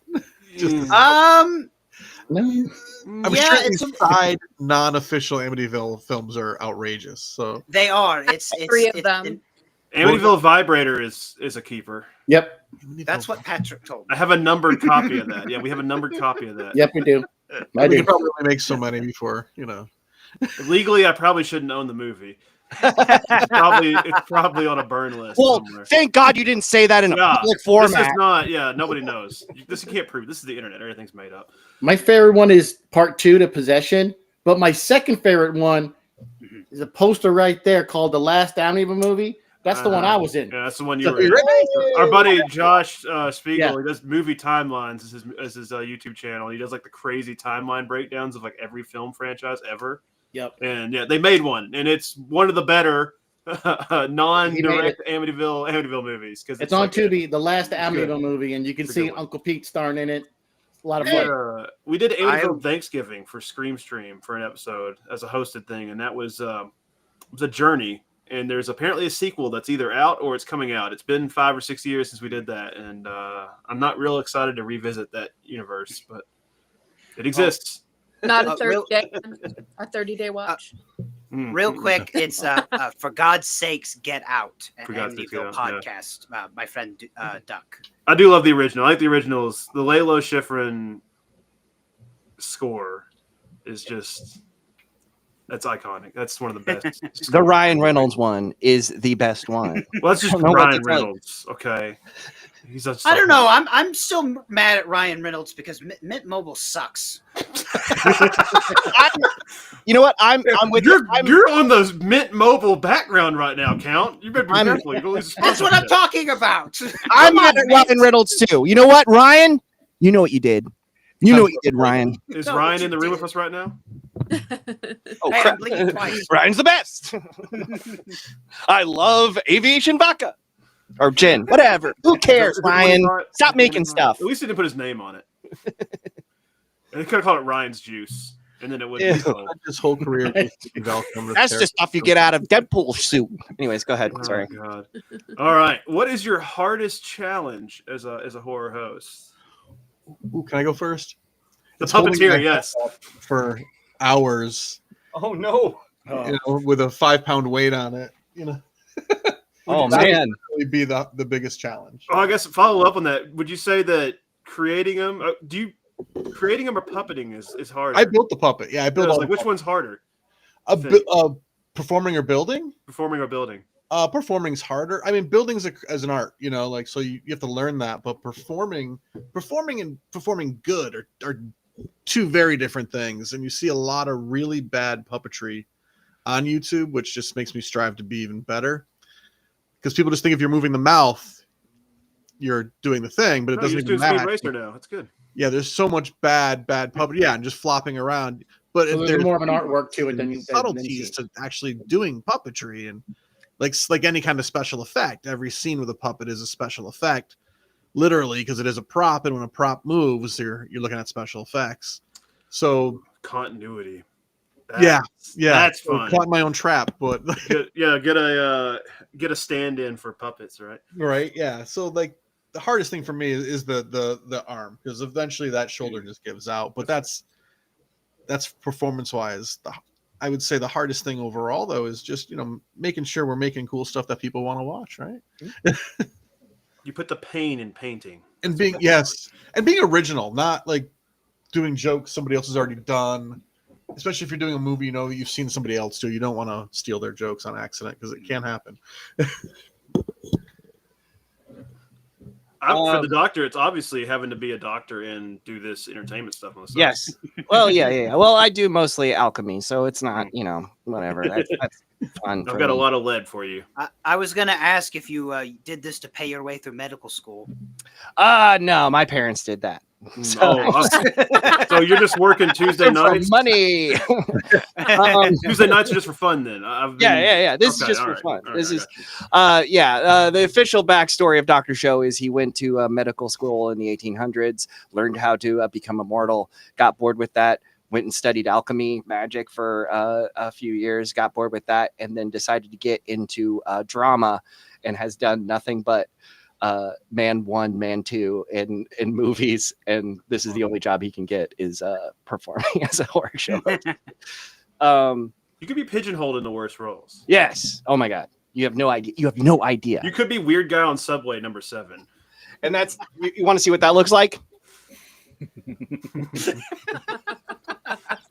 I'm sure it's these side non-official Amityville films are outrageous. So they are. It's three of them. Amityville Vibrator is a keeper. Yep. That's what Patrick told me. I have a numbered copy of that. Yeah, we have a numbered copy of that. Yep, we do. I we do. could probably only make so many before, you know. Legally, I probably shouldn't own the movie. It's probably on a burn list. Well, somewhere. thank God you didn't say that in a public format. This is not. Yeah, nobody knows. This you can't prove. This is the internet. Everything's made up. My favorite one is part 2 to Possession, but my second favorite one is a poster right there called The Last Amityville Movie. That's the one I was in. Yeah, that's the one you were in. Our buddy Josh Spiegel, he does movie timelines as his YouTube channel. He does like the crazy timeline breakdowns of like every film franchise ever. Yep. And yeah, they made one, and it's one of the better non-direct Amityville movies because it's on Tubi, The Last Amityville Movie, and you can see Uncle Pete starring in it. A lot of fun. We did Amityville Thanksgiving for Scream Stream for an episode as a hosted thing, and that was a journey. And there's apparently a sequel that's either out or it's coming out. It's been 5 or 6 years since we did that, and I'm not real excited to revisit that universe, but it exists. Not a 30-day watch. Real quick, it's For God's Sakes, Get Out, an For God's Sakes, Amityville Get Out, podcast. My friend Duck. I do love the original. I like the originals. The Lalo Schifrin score is just that's iconic. That's one of the best. The Ryan Reynolds one is the best one. Well, that's just Ryan Reynolds. Okay. I don't know. I'm still mad at Ryan Reynolds because Mint Mobile sucks. You know what? I'm with you're on the Mint Mobile background right now, Count. You better be careful. That's what I'm talking about. I'm mad at Ryan Reynolds too. You know what, Ryan? You know what you did. You know what you did, Ryan. Is Ryan in the room with us right now? Oh, hey, I'm blinking twice. Ryan's the best. I love aviation vodka. Or gin, whatever. Who cares, Ryan? Stop making stuff. At least he didn't put his name on it. And he could have called it Ryan's Juice, and then it would be his whole career. That's just stuff you get out of Deadpool suit. Anyways, go ahead. Sorry. Oh, God. All right. What is your hardest challenge as a horror host? Ooh, can I go first? The puppeteer, yes. For hours. Oh no! You know, with a 5-pound weight on it. You know. Oh That would man! really be the biggest challenge. Oh, I guess follow up on that. Would you say that creating them? Creating them or puppeting is harder? I built the puppet. Yeah, I built all. Like, which one's harder? Performing or building? Performing or building? Performing's harder. I mean, building's as an art, you know, like, so you have to learn that. But performing and performing good are two very different things. And you see a lot of really bad puppetry on YouTube, which just makes me strive to be even better. Because people just think if you're moving the mouth, you're doing the thing, but it doesn't even matter. Speed Racer now. That's good. Yeah, there's so much bad puppetry. Yeah, and just flopping around. But so there's more of an artwork to it than subtleties to actually doing puppetry, and like any kind of special effect. Every scene with a puppet is a special effect, literally, because it is a prop, and when a prop moves, you're looking at special effects. So continuity. Yeah, that's fun. Caught my own trap, but get a stand-in for puppets, right? Right, yeah. So like the hardest thing for me is the arm, because eventually that shoulder just gives out. But that's performance-wise. I would say the hardest thing overall, though, is just, you know, making sure we're making cool stuff that people want to watch, right? You put the pain in painting. And being original, not like doing jokes somebody else has already done. Especially if you're doing a movie, you know, you've seen somebody else do. You don't want to steal their jokes on accident, because it can happen. For the doctor, it's obviously having to be a doctor and do this entertainment stuff on the side. Yes. Well, yeah. Well, I do mostly alchemy, so it's not, you know, whatever. That's fun. I've got a lot of lead for you. I was going to ask if you did this to pay your way through medical school. No, my parents did that. So you're just working Tuesday nights? Money. Tuesday nights are just for fun, then? Yeah. This is just for fun. This is, the official backstory of Dr. Show is he went to medical school in the 1800s, learned how to become immortal, got bored with that, went and studied alchemy, magic for a few years, got bored with that, and then decided to get into drama, and has done nothing but man 1, man 2 in movies, and this is the only job he can get is performing as a horror show. You could be pigeonholed in the worst roles. Yes. Oh my god, you have no idea. You could be weird guy on Subway number 7, and that's you want to see what that looks like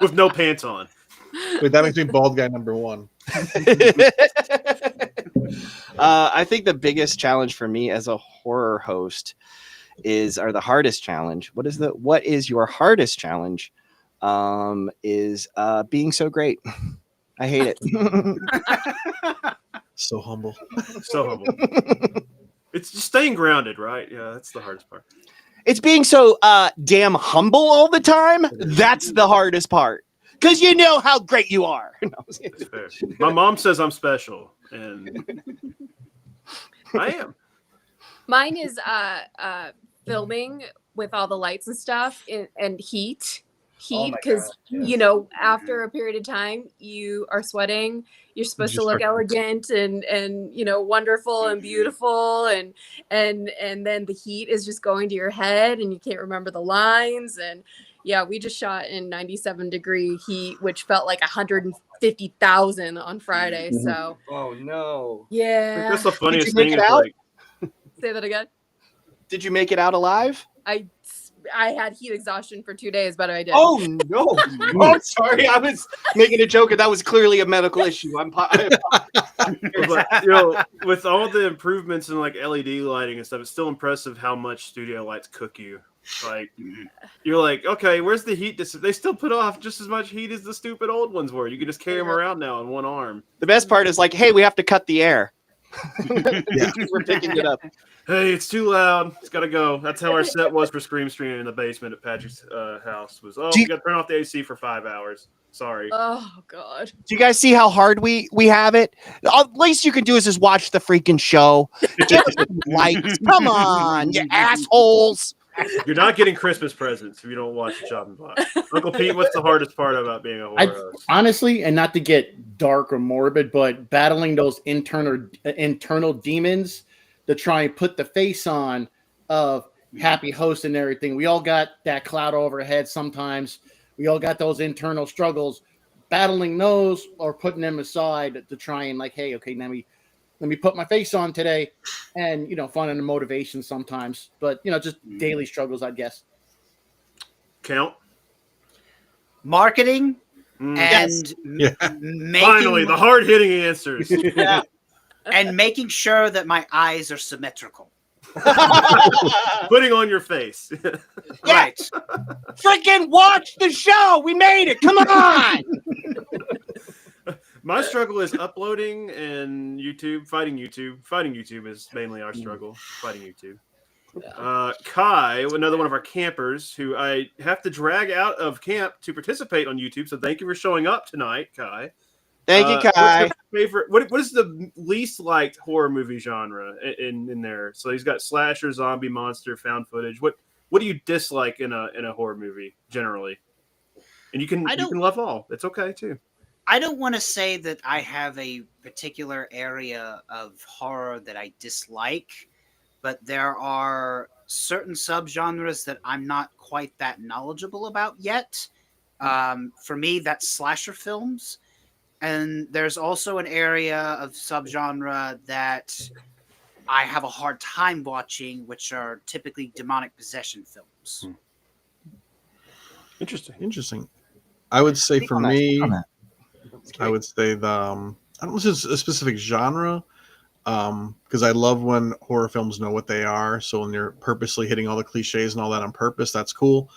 with no pants on. Wait, that makes me bald guy number 1. I think the biggest challenge for me as a horror host or the hardest challenge. What is your hardest challenge? Is being so great. I hate it. So humble. It's just staying grounded, right? Yeah, that's the hardest part. It's being so damn humble all the time. That's the hardest part. Because you know how great you are. That's fair. My mom says I'm special, and I am. Mine is filming with all the lights and stuff and heat because you know, after a period of time you are sweating, you're supposed to look elegant and you know, wonderful and beautiful, and then the heat is just going to your head and you can't remember the lines. And yeah, we just shot in 97-degree heat, which felt like 150,000 on Friday. So oh no. Yeah, that's the funniest thing. Say that again. Did you make it out alive? I had heat exhaustion for 2 days, but I did. Oh no! Oh, sorry, I was making a joke, and that was clearly a medical issue. But, you know, with all the improvements in like LED lighting and stuff, it's still impressive how much studio lights cook you. Like, you're like, okay, where's the heat? They still put off just as much heat as the stupid old ones were. You can just carry them around now on one arm. The best part is like, hey, we have to cut the air. We're picking it up. Hey, it's too loud. It's got to go. That's how our set was for Scream Streaming in the basement at Patrick's house. We got to turn off the AC for 5 hours. Sorry. Oh, God. Do you guys see how hard we have it? The least you can do is just watch the freaking show. Give us some likes. Come on, you assholes. You're not getting Christmas presents if you don't watch the chopping block. Uncle Pete, what's the hardest part about being a horror host? Honestly, and not to get dark or morbid, but battling those internal demons to try and put the face on of happy host and everything. We all got that cloud overhead sometimes We all got those internal struggles, battling those or putting them aside to try and like, hey, okay, let me put my face on today, and finding the motivation sometimes, but just daily struggles, I guess. Count. Marketing and Finally, the hard-hitting answers. Yeah. And making sure that my eyes are symmetrical. Putting on your face. Right. Freaking watch the show. We made it. Come on. My struggle is uploading and YouTube, fighting YouTube. Fighting YouTube is mainly our struggle. Fighting YouTube. Kai, another one of our campers, who I have to drag out of camp to participate on YouTube. So thank you for showing up tonight, Kai. Thank you, Kai. What's your favorite? What is the least liked horror movie genre in there? So he's got slasher, zombie, monster, found footage. What do you dislike in a horror movie generally? And you can love all. It's okay too. I don't want to say that I have a particular area of horror that I dislike, but there are certain subgenres that I'm not quite that knowledgeable about yet. For me, that's slasher films. And there's also an area of subgenre that I have a hard time watching, which are typically demonic possession films. Interesting. I would say for me, I would say the I don't know if it's a specific genre, because I love when horror films know what they are. So when they're purposely hitting all the cliches and all that on purpose, that's cool.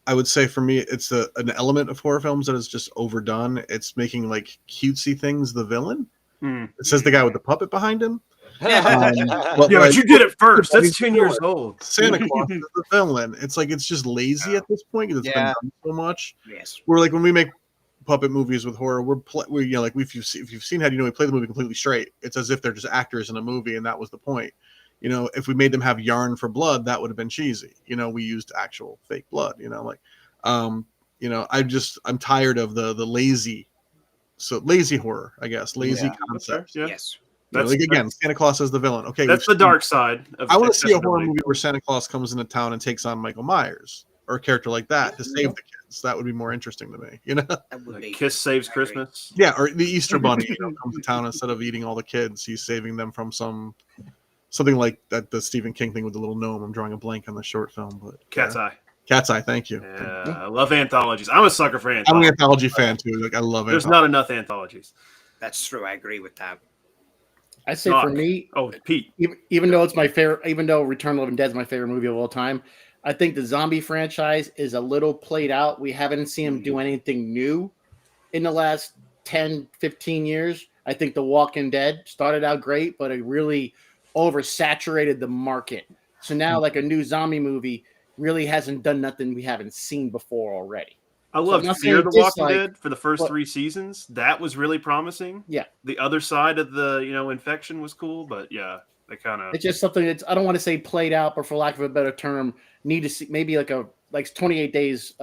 I would say for me, it's an element of horror films that is just overdone. It's making like cutesy things the villain. It says the guy with the puppet behind him. But you did it first. That's 10 years old. Santa Claus is the villain. It's like it's just lazy at this point because it's been done so much. Yes. We're like when we make puppet movies with horror, we're like if you've seen how we play the movie completely straight. It's as if they're just actors in a movie, and that was the point. If we made them have yarn for blood, that would have been cheesy. We used actual fake blood. I'm tired of the lazy horror, I guess, lazy concepts. Yeah. Yes. Again, Santa Claus as the villain. Okay, that's the dark side. I want to see a horror movie where Santa Claus comes into town and takes on Michael Myers or a character like that to save the kids. That would be more interesting to me. That would be Kiss Saves Christmas. Yeah, or the Easter Bunny comes to town instead of eating all the kids, he's saving them from something like that. The Stephen King thing with the little gnome. I'm drawing a blank on the short film, but Cat's Eye. Cat's Eye. Thank you. Yeah, I love anthologies. I'm a sucker for anthologies. I'm an anthology fan too. Like I love it. There's not enough anthologies. That's true. I agree with that. I say for me, Pete. Even though it's my favorite, even though Return of the Living Dead is my favorite movie of all time, I think the zombie franchise is a little played out. We haven't seen him do anything new in the last 10, 15 years. I think The Walking Dead started out great, but it really oversaturated the market. So now, like a new zombie movie really hasn't done nothing we haven't seen before already. I loved Fear the Walking Dead for the first 3 seasons. That was really promising. Yeah. The other side of the, infection was cool, but yeah, they kind of. It's just something that's, I don't want to say played out, but for lack of a better term, need to see maybe like 28 Days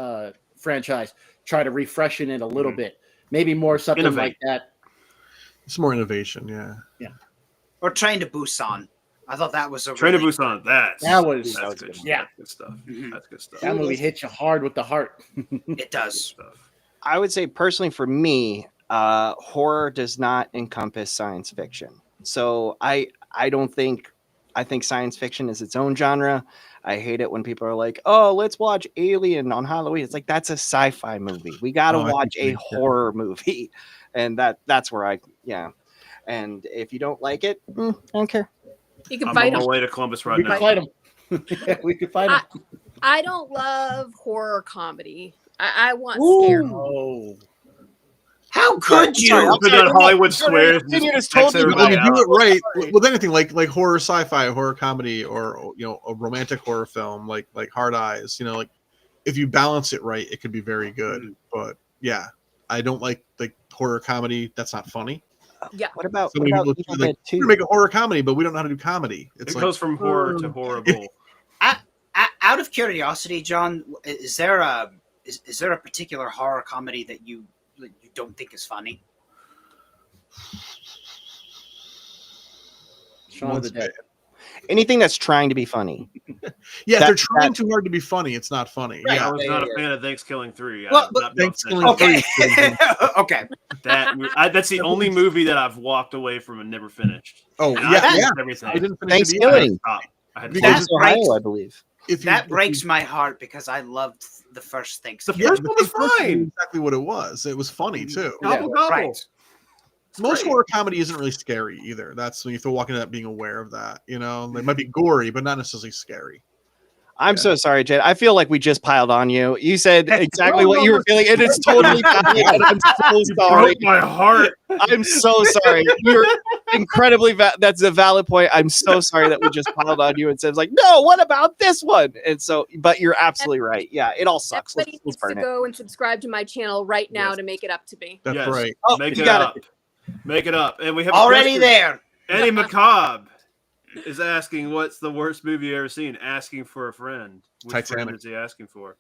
franchise, try to refreshen it a little bit. Maybe more something like that. It's more innovation, yeah. Yeah. Or Train to Busan. I thought that was a Train to Busan. That's good. Yeah. That's good stuff. That's good stuff. That movie hits you hard with the heart. It does. I would say personally for me, horror does not encompass science fiction. So I think science fiction is its own genre. I hate it when people are like, "Oh, let's watch Alien on Halloween." It's like that's a sci-fi movie. We got to watch a horror movie, and that's where And if you don't like it, I don't care. You can I'm fight on them. my way to Columbus right We now. can fight them. We could fight them. I don't love horror comedy. I want scare. Oh. How could you? Put on Hollywood Squares. When you do it right with anything like horror, sci-fi, horror comedy, or a romantic horror film like Hard Eyes, like if you balance it right, it could be very good. But yeah, I don't like horror comedy that's not funny. Yeah. What about we're gonna make a horror comedy, but we don't know how to do comedy. It goes from horror to horrible. Out of curiosity, John, is there a particular horror comedy that you don't think is funny? Shaun of the Dead. Anything that's trying to be funny. Yeah, if they're trying too hard to be funny, it's not funny. Right. Yeah. I was not a fan of Thanksgiving 3. Well, Thanksgiving Okay. 3. Okay. That's the only movie that I've walked away from and never finished. Oh, And yeah, I finished I everything. didn't finish it either. Thanksgiving. I had to Because stop. That breaks- Ohio, I believe. That breaks my heart because I loved the first Thanksgiving. first one was fine. Exactly what it was. It was funny too. Gobble, gobble. Right. It's Most great. horror comedy isn't really scary either. That's when you have to walk into that being aware of that. You know, they might be gory, but not necessarily scary. I'm so sorry, Jed. I feel like we just piled on you. You said exactly No, what no, you were no. feeling, and it's totally valid. And I'm so You sorry. broke my heart. I'm so sorry. You're incredibly. That's a valid point. I'm so sorry that we just piled on you and said like, no. What about this one? And so, but you're absolutely right. Yeah, it all sucks. Everybody Let's needs to burn it. go and subscribe to my channel right now Yes. to make it up to me. That's Yes. right. Oh, Make you it got up. Make it up. And we have a Already question. there. Eddie McCobb is asking, "What's the worst movie you ever seen?" Asking for a friend. Which Titanic. friend is he asking for?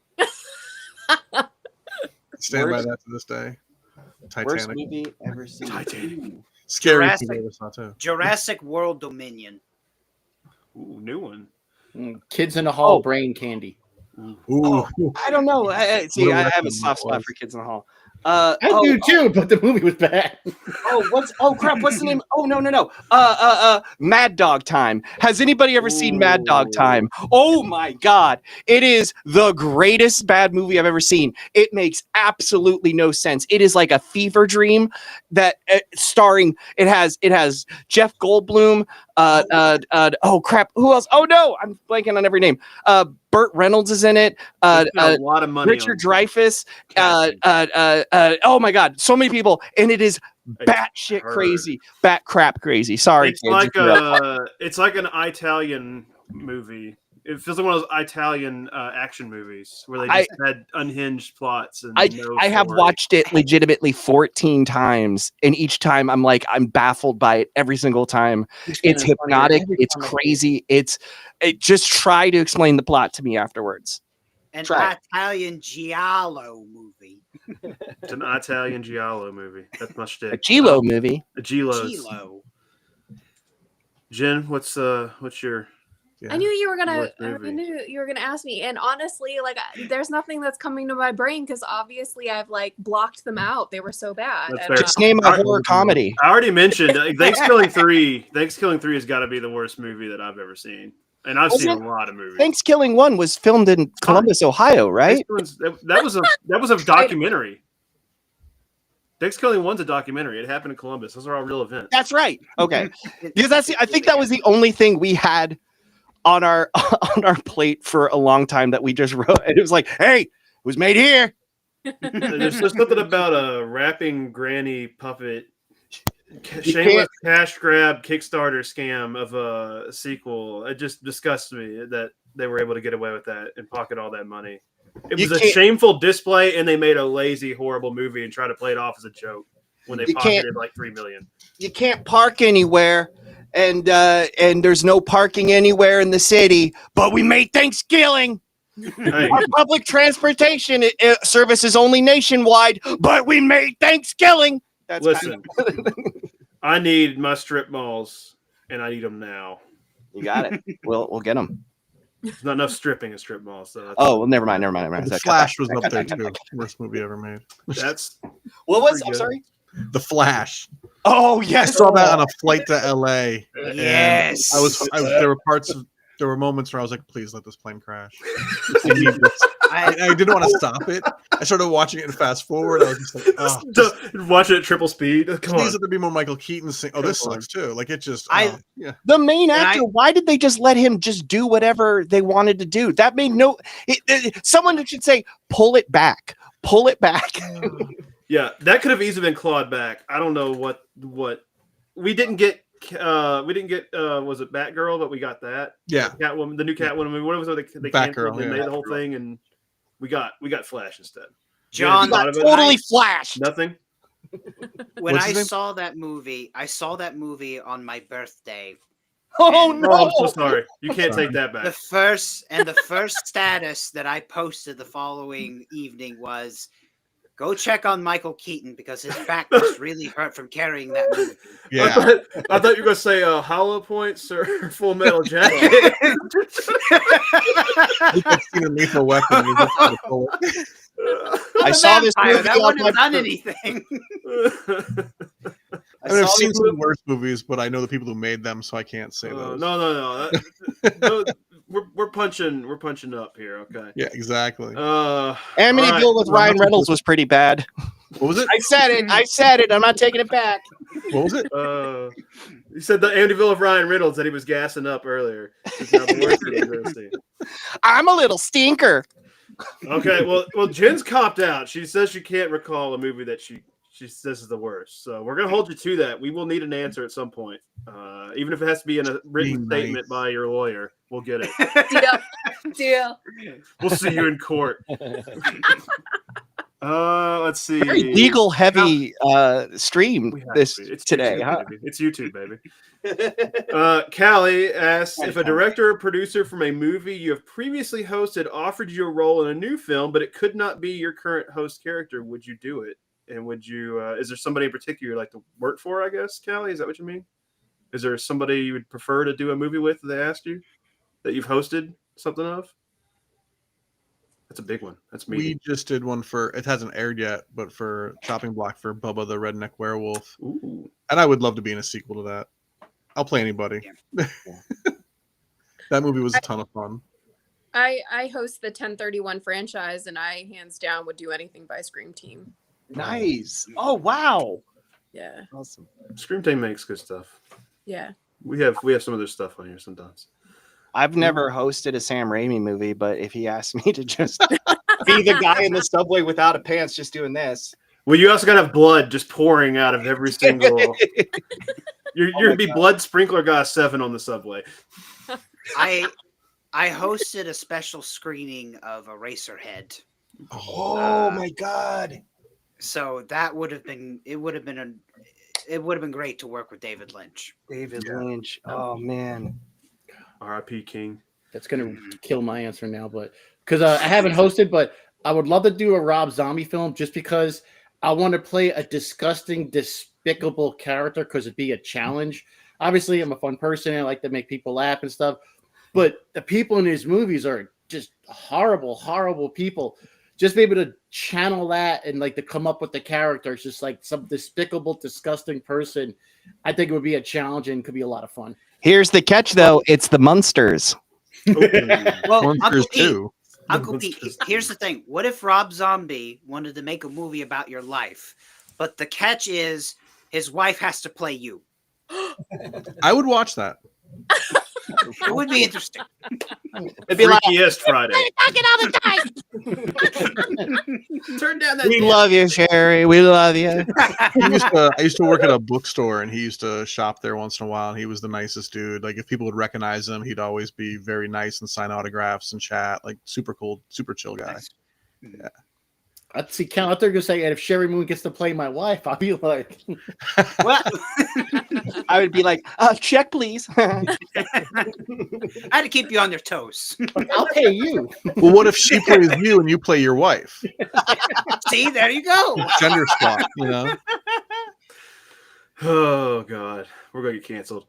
Stand by Worst- that to this day. Worst Titanic. movie ever seen. Titanic. Scary. Jurassic. movie, it's not too. Jurassic World Dominion. Ooh, new one. Kids in the Hall, Oh. brain candy. Ooh. I don't know. See, What a I have a record soft that spot was. for Kids in the Hall. I do too, but the movie was bad. Oh crap, what's the name? Oh no. Mad Dog Time. Has anybody ever seen Mad Dog Time? Oh my god. It is the greatest bad movie I've ever seen. It makes absolutely no sense. It is like a fever dream that starring it has Jeff Goldblum, oh crap, who else? Oh no, I'm blanking on every name. Burt Reynolds is in it. They spent a lot of money. Richard on Dreyfuss. casting. Oh my God, so many people, and it is batshit heard. crazy, bat crap crazy. Sorry, It's kids. like an Italian movie. It feels like one of those Italian action movies where they just had unhinged plots. And I have watched it legitimately 14 times, and each time I'm baffled by it every single time. It's hypnotic. It's crazy. It just try to explain the plot to me afterwards. An Try it. Italian giallo movie. It's an Italian giallo movie. That's my shtick. A Gilo movie. A Gilos. Gilo. Jen, what's your? I knew you were gonna. Worst I movie. knew you were gonna ask me, and honestly, there's nothing that's coming to my brain because obviously I've blocked them out. They were so bad. That's And, fair. Just name a horror comedy. I already mentioned Thanksgiving 3. Thanksgiving 3 has got to be the worst movie that I've ever seen, and I've seen a lot of movies. Thanksgiving 1 was filmed in Columbus, Ohio, right? That was a documentary. Thanksgiving 1's a documentary. It happened in Columbus. Those are all real events. That's right. Okay, because I think that was the only thing we had on our plate for a long time that we just wrote. And it was like, hey, it was made here. There's something about a rapping granny puppet, shameless cash grab Kickstarter scam of a sequel. It just disgusts me that they were able to get away with that and pocket all that money. It was a shameful display, and they made a lazy, horrible movie and tried to play it off as a joke when they pocketed like $3 million. You can't park anywhere, and there's no parking anywhere in the city. But we made Thanksgiving. Hey, Our public transportation service is only nationwide, but we made Thanksgiving. That's listen, I need my strip malls, and I need them now. You got it. We'll get them. There's not enough stripping in strip malls. So Oh, well, never mind. The Flash was up there too. Worst movie ever made. that's What was? pretty I'm good. sorry. The Flash. Oh I yes. saw that on a flight to LA. and Yes. There were moments where I was like, please let this plane crash. I need this. I didn't want to stop it. I started watching it and fast forward. I was just like, oh, watch it at triple speed. Come please on. let there be more Michael Keaton sing. Oh, this sucks too. Like it just. Yeah. The main actor. Why did they just let him just do whatever they wanted to do? That made no. Someone should say, pull it back. Pull it back. Yeah, that could have easily been clawed back. I don't know what we didn't get. Was it Batgirl? But we got that. Yeah. Catwoman, the new Catwoman movie. What was it? They Batgirl, canceled and yeah. made the whole thing, and we got Flash instead. John, You had Totally flashed. nothing. when What's I his name? saw that movie on my birthday. Oh And- no! Oh, I'm so sorry. You can't take that back. The first status that I posted the following evening was, Go check on Michael Keaton because his back must really hurt from carrying that movie. Yeah. I thought you were gonna say Hollow Points or Full Metal Jacket. I've seen a lethal weapon. I saw this movie. That wouldn't have done anything. I've seen some worse movies, but I know the people who made them, so I can't say those. No. We're punching up here. Okay. Yeah, exactly. Amityville with Ryan Reynolds was pretty bad. What was it? I said it. I'm not taking it back. What was it? You said the Amityville of Ryan Reynolds that he was gassing up earlier. Is now the worst thing you've ever seen. I'm a little stinker. Okay, well, Jen's copped out. She says she can't recall a movie that she says is the worst. So we're gonna hold you to that. We will need an answer at some point, even if it has to be in a written statement by your lawyer. We'll get it. Deal. We'll see you in court. Let's see. Very legal heavy stream this it's today, YouTube, huh? baby. It's YouTube, baby. Callie asks if a director or producer from a movie you have previously hosted offered you a role in a new film, but it could not be your current host character. Would you do it? And would you? Is there somebody in particular you'd like to work for? I guess, Callie, is that what you mean? Is there somebody you would prefer to do a movie with? That they asked you that you've hosted something of? That's a big one. That's me. We just did one for, it hasn't aired yet, but for Chopping Block for Bubba the Redneck Werewolf. Ooh. And I would love to be in a sequel to that. I'll play anybody. Yeah. That movie was a ton of fun. I host the 1031 franchise, and I hands down would do anything by Scream Team. Nice. Oh wow. Yeah. Awesome. Scream Team makes good stuff. Yeah. We have some of their stuff on here sometimes. I've never hosted a Sam Raimi movie, but if he asked me to just be the guy in the subway without a pants, just doing this. Well, you also gotta have blood just pouring out of every single. You're gonna be blood sprinkler guy 7 on the subway. I hosted a special screening of Eraserhead. Oh my god. So that would have been great to work with David Lynch. David Lynch. Oh man. R.I.P. King. That's gonna kill my answer now, but because I haven't hosted, but I would love to do a Rob Zombie film just because I want to play a disgusting, despicable character because it'd be a challenge. Obviously, I'm a fun person. I like to make people laugh and stuff, but the people in his movies are just horrible, horrible people. Just be able to channel that and like to come up with the characters, just like some despicable, disgusting person. I think it would be a challenge and could be a lot of fun. Here's the catch, though. It's the Munsters. Well, Monsters too. Uncle Pete, here's the thing. What if Rob Zombie wanted to make a movie about your life, but the catch is his wife has to play you? I would watch that. It would be interesting. It'd be like, Freakiest Friday. Talking all the time. Turn down that. we love you, Sherry. We love you. I used to work at a bookstore, and he used to shop there once in a while. And he was the nicest dude. Like if people would recognize him, he'd always be very nice and sign autographs and chat. Like super cool, super chill guy. Nice. Yeah. I'd see Cal out there gonna say, and if Sherry Moon gets to play my wife, I'll be like, What? I would be like, check, please. I had to keep you on their toes. I'll pay you. Well, what if she plays you and you play your wife? See, there you go. Gender swap, you know? Oh God, we're gonna get canceled.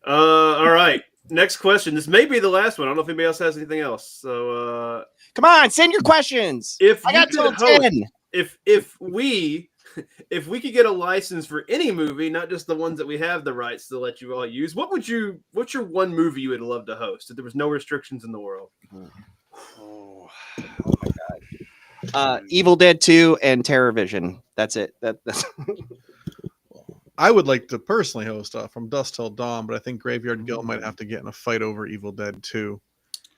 All right, next question. This may be the last one. I don't know if anybody else has anything else. So, Come on, send your questions. if I you got till could host, 10. if we could get a license for any movie, not just the ones that we have the rights to let you all use, what's your one movie you would love to host if there was no restrictions in the world? Oh my god. Evil Dead 2 and Terror Vision. That's it. That's I would like to personally host From Dusk Till Dawn, but I think Graveyard Guild might have to get in a fight over Evil Dead 2.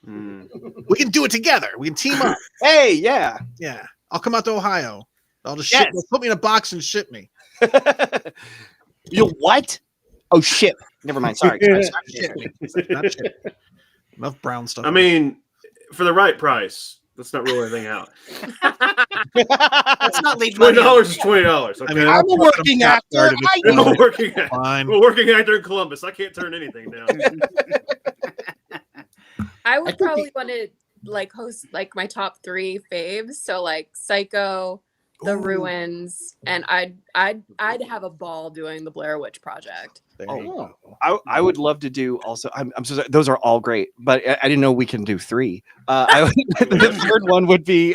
We can do it together. We can team up. Hey, yeah. Yeah. I'll come out to Ohio. I'll just Yes. put me in a box and ship me. You what? Oh shit. Never mind. Sorry. Ship me. Not ship. Enough brown stuff. I mean, for the right price, let's not rule anything out. Let's not leave money. $20 is $20. Okay? I mean, I'm a working actor. I'm a working actor. Fine. I'm a working actor in Columbus. I can't turn anything down. I would probably want to like host like my top 3 faves. So like Psycho, the ruins, and I'd have a ball doing the Blair Witch Project. There you Oh. go. I would love to do also. I'm so sorry. Those are all great, but I didn't know we can do three. The third one would be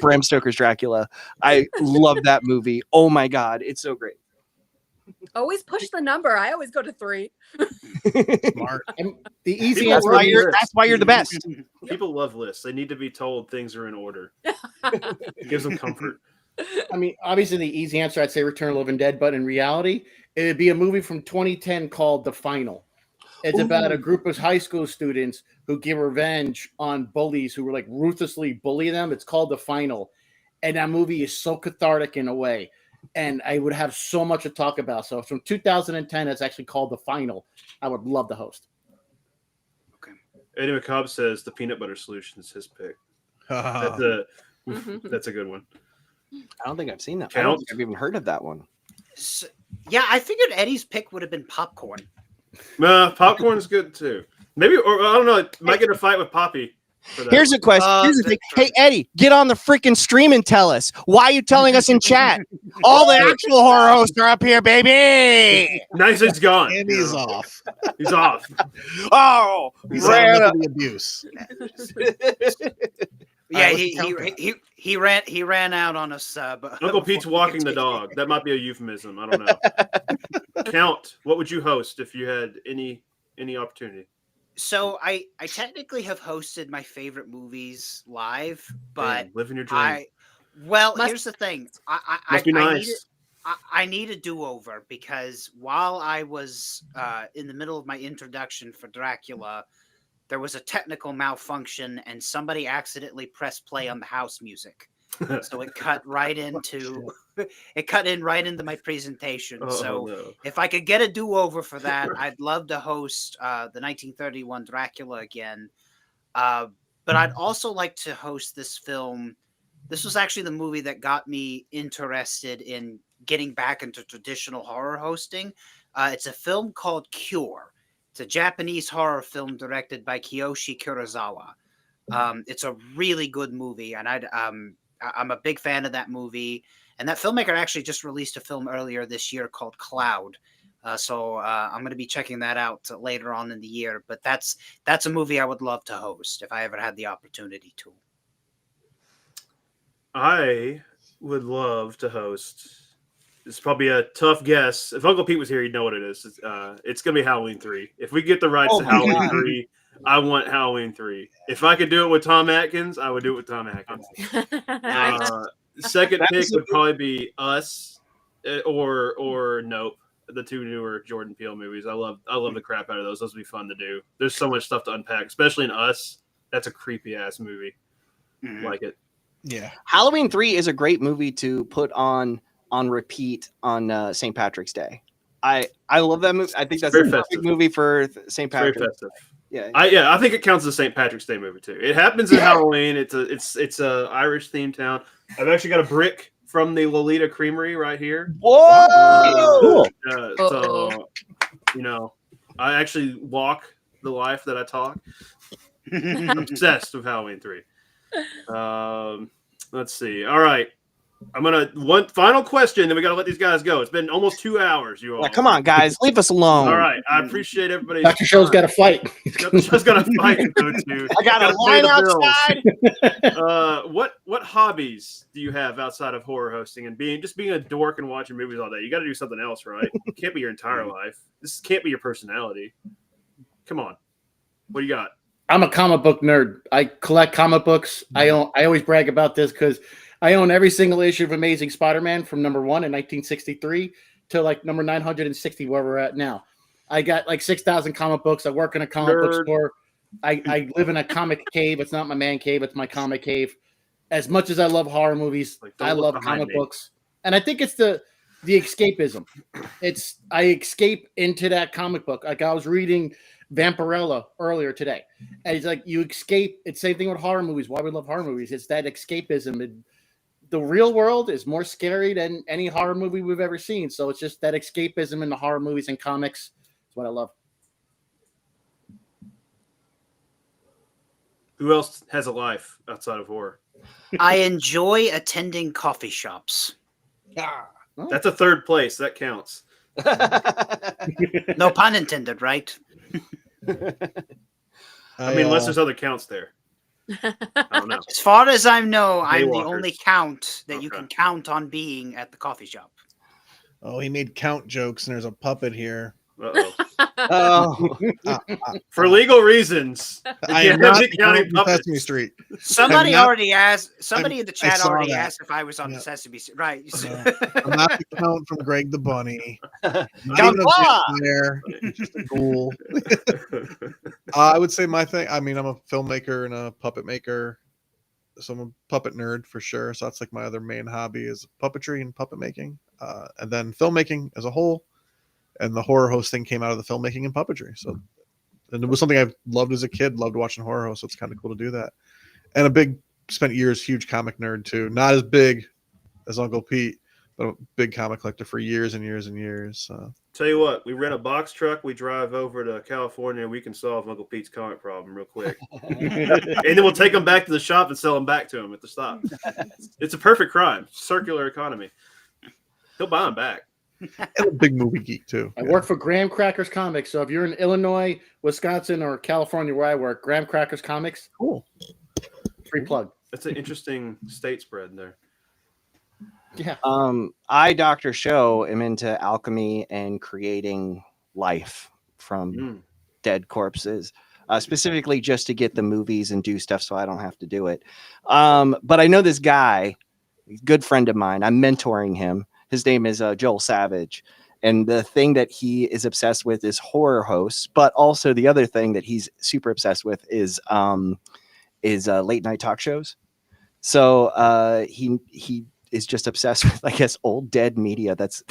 Bram Stoker's Dracula. I love that movie. Oh my god, it's so great. Always push the number. I always go to 3. Smart. The easy People answer. love lists. That's why you're the best. People love lists. They need to be told things are in order. It gives them comfort. I mean, obviously, the easy answer, I'd say Return of the Living Dead, but in reality, it would be a movie from 2010 called The Final. It's about a group of high school students who give revenge on bullies who were like ruthlessly bully them. It's called The Final. And that movie is so cathartic in a way. And I would have so much to talk about. So from 2010, it's actually called The Final. I would love to host. Eddie McCobb says the peanut butter solution is his pick. That's a good one. I don't think I've seen that. I don't think I've even heard of that one. So, yeah, I figured Eddie's pick would have been popcorn. Popcorn's good too. Maybe, or I don't know. Might get in a fight with Poppy. For that. Here's a question. Here's the thing. Hey, Eddie, get on the freaking stream and tell us. Why are you telling us in chat? All the actual horror hosts are up here, baby. Nice, he's gone. And he's off. He's off. Oh, He's ran had enough up. of the abuse. Yeah, Right, he ran out on us. Uncle Pete's walking the dog. That might be a euphemism. I don't know. Count. What would you host if you had any opportunity? So I technically have hosted my favorite movies live, but Damn, living your dream. Here's the thing. Must be nice. I need a do-over because while I was in the middle of my introduction for Dracula, there was a technical malfunction and somebody accidentally pressed play on the house music. So it cut right into my presentation. No. If I could get a do-over for that, I'd love to host the 1931 Dracula again. But I'd also like to host this film. This was actually the movie that got me interested in getting back into traditional horror hosting. It's a film called Cure. It's a Japanese horror film directed by Kiyoshi Kurosawa. It's a really good movie, and I'm a big fan of that movie. And that filmmaker actually just released a film earlier this year called Cloud. So I'm going to be checking that out later on in the year. But that's a movie I would love to host if I ever had the opportunity to. I would love to host. It's probably a tough guess. If Uncle Pete was here, he'd know what it is. It's going to be Halloween 3. If we get the rights to Halloween 3, I want Halloween 3. If I could do it with Tom Atkins, I would do it with Tom Atkins. Second pick would probably be Us or Nope, the two newer Jordan Peele movies. I love the crap out of those. Those would be fun to do. There's so much stuff to unpack, especially in Us. That's a creepy ass movie. Like it. Yeah. Halloween 3 is a great movie to put on repeat on St. Patrick's Day. I love that movie. I think that's a perfect movie for St. Patrick's. Very festive. Yeah. I think it counts as a St. Patrick's Day movie too. It happens in Halloween. It's a Irish themed town. I've actually got a brick from the Lolita Creamery right here. Whoa! So I actually walk the life that I talk. I'm obsessed with Halloween 3. Let's see. All right. One final question, then we got to let these guys go. It's been almost 2 hours, you all. Yeah, come on, guys. Leave us alone. All right. I appreciate everybody. Dr. Show's got to fight. Dr. Show's got to fight to go to. I got a line outside. What hobbies do you have outside of horror hosting and being a dork and watching movies all day? You got to do something else, right? It can't be your entire life. This can't be your personality. Come on. What do you got? I'm a comic book nerd. I collect comic books. I always brag about this because I own every single issue of Amazing Spider-Man from number 1 in 1963 to like number 960 where we're at now. I got like 6,000 comic books. I work in a comic book store. I live in a comic cave. It's not my man cave. It's my comic cave. As much as I love horror movies, I love comic books. And I think it's the escapism. I escape into that comic book. Like I was reading Vampirella earlier today. And it's like you escape. It's the same thing with horror movies. Why we love horror movies. It's that escapism. The real world is more scary than any horror movie we've ever seen. So it's just that escapism in the horror movies and comics. It's what I love. Who else has a life outside of horror? I enjoy attending coffee shops. That's a third place. That counts. No pun intended, right? I mean, unless there's other counts there. I don't know. As far as I know, I'm the Daywalkers. only count that you Okay. can count on being at the coffee shop. Oh, he made count jokes, and there's a puppet here. Uh-oh. Oh, For legal reasons. I Yeah, am not Magic County counting puppets. Sesame Street. Somebody not- already asked. Somebody in the I chat saw already that. asked if I was on Yeah. the Sesame Street. Right. I'm not the count from Greg the Bunny. Not Count even a Paula! vampire, just a ghoul. I would say my thing. I mean, I'm a filmmaker and a puppet maker, so I'm a puppet nerd for sure. So that's like my other main hobby is puppetry and puppet making, and then filmmaking as a whole. And the horror hosting came out of the filmmaking and puppetry. So, and it was something I've loved as a kid. Loved watching horror hosts. So it's kind of cool to do that. And spent years huge comic nerd too. Not as big as Uncle Pete, but a big comic collector for years and years and years. Tell you what, we rent a box truck, we drive over to California, and we can solve Uncle Pete's comic problem real quick. And then we'll take them back to the shop and sell them back to him at the stop. It's a perfect crime. Circular economy. He'll buy them back. And a big movie geek too. I work for Graham Crackers Comics. So if you're in Illinois, Wisconsin, or California where I work, Graham Crackers Comics. Cool. Free plug. That's an interesting state spread there. Yeah. I, Dr. Show, am into alchemy and creating life from dead corpses, specifically just to get the movies and do stuff so I don't have to do it. But I know this guy, good friend of mine. I'm mentoring him. His name is Joel Savage. And the thing that he is obsessed with is horror hosts. But also the other thing that he's super obsessed with is late night talk shows. So he is just obsessed with, I guess, old dead media that's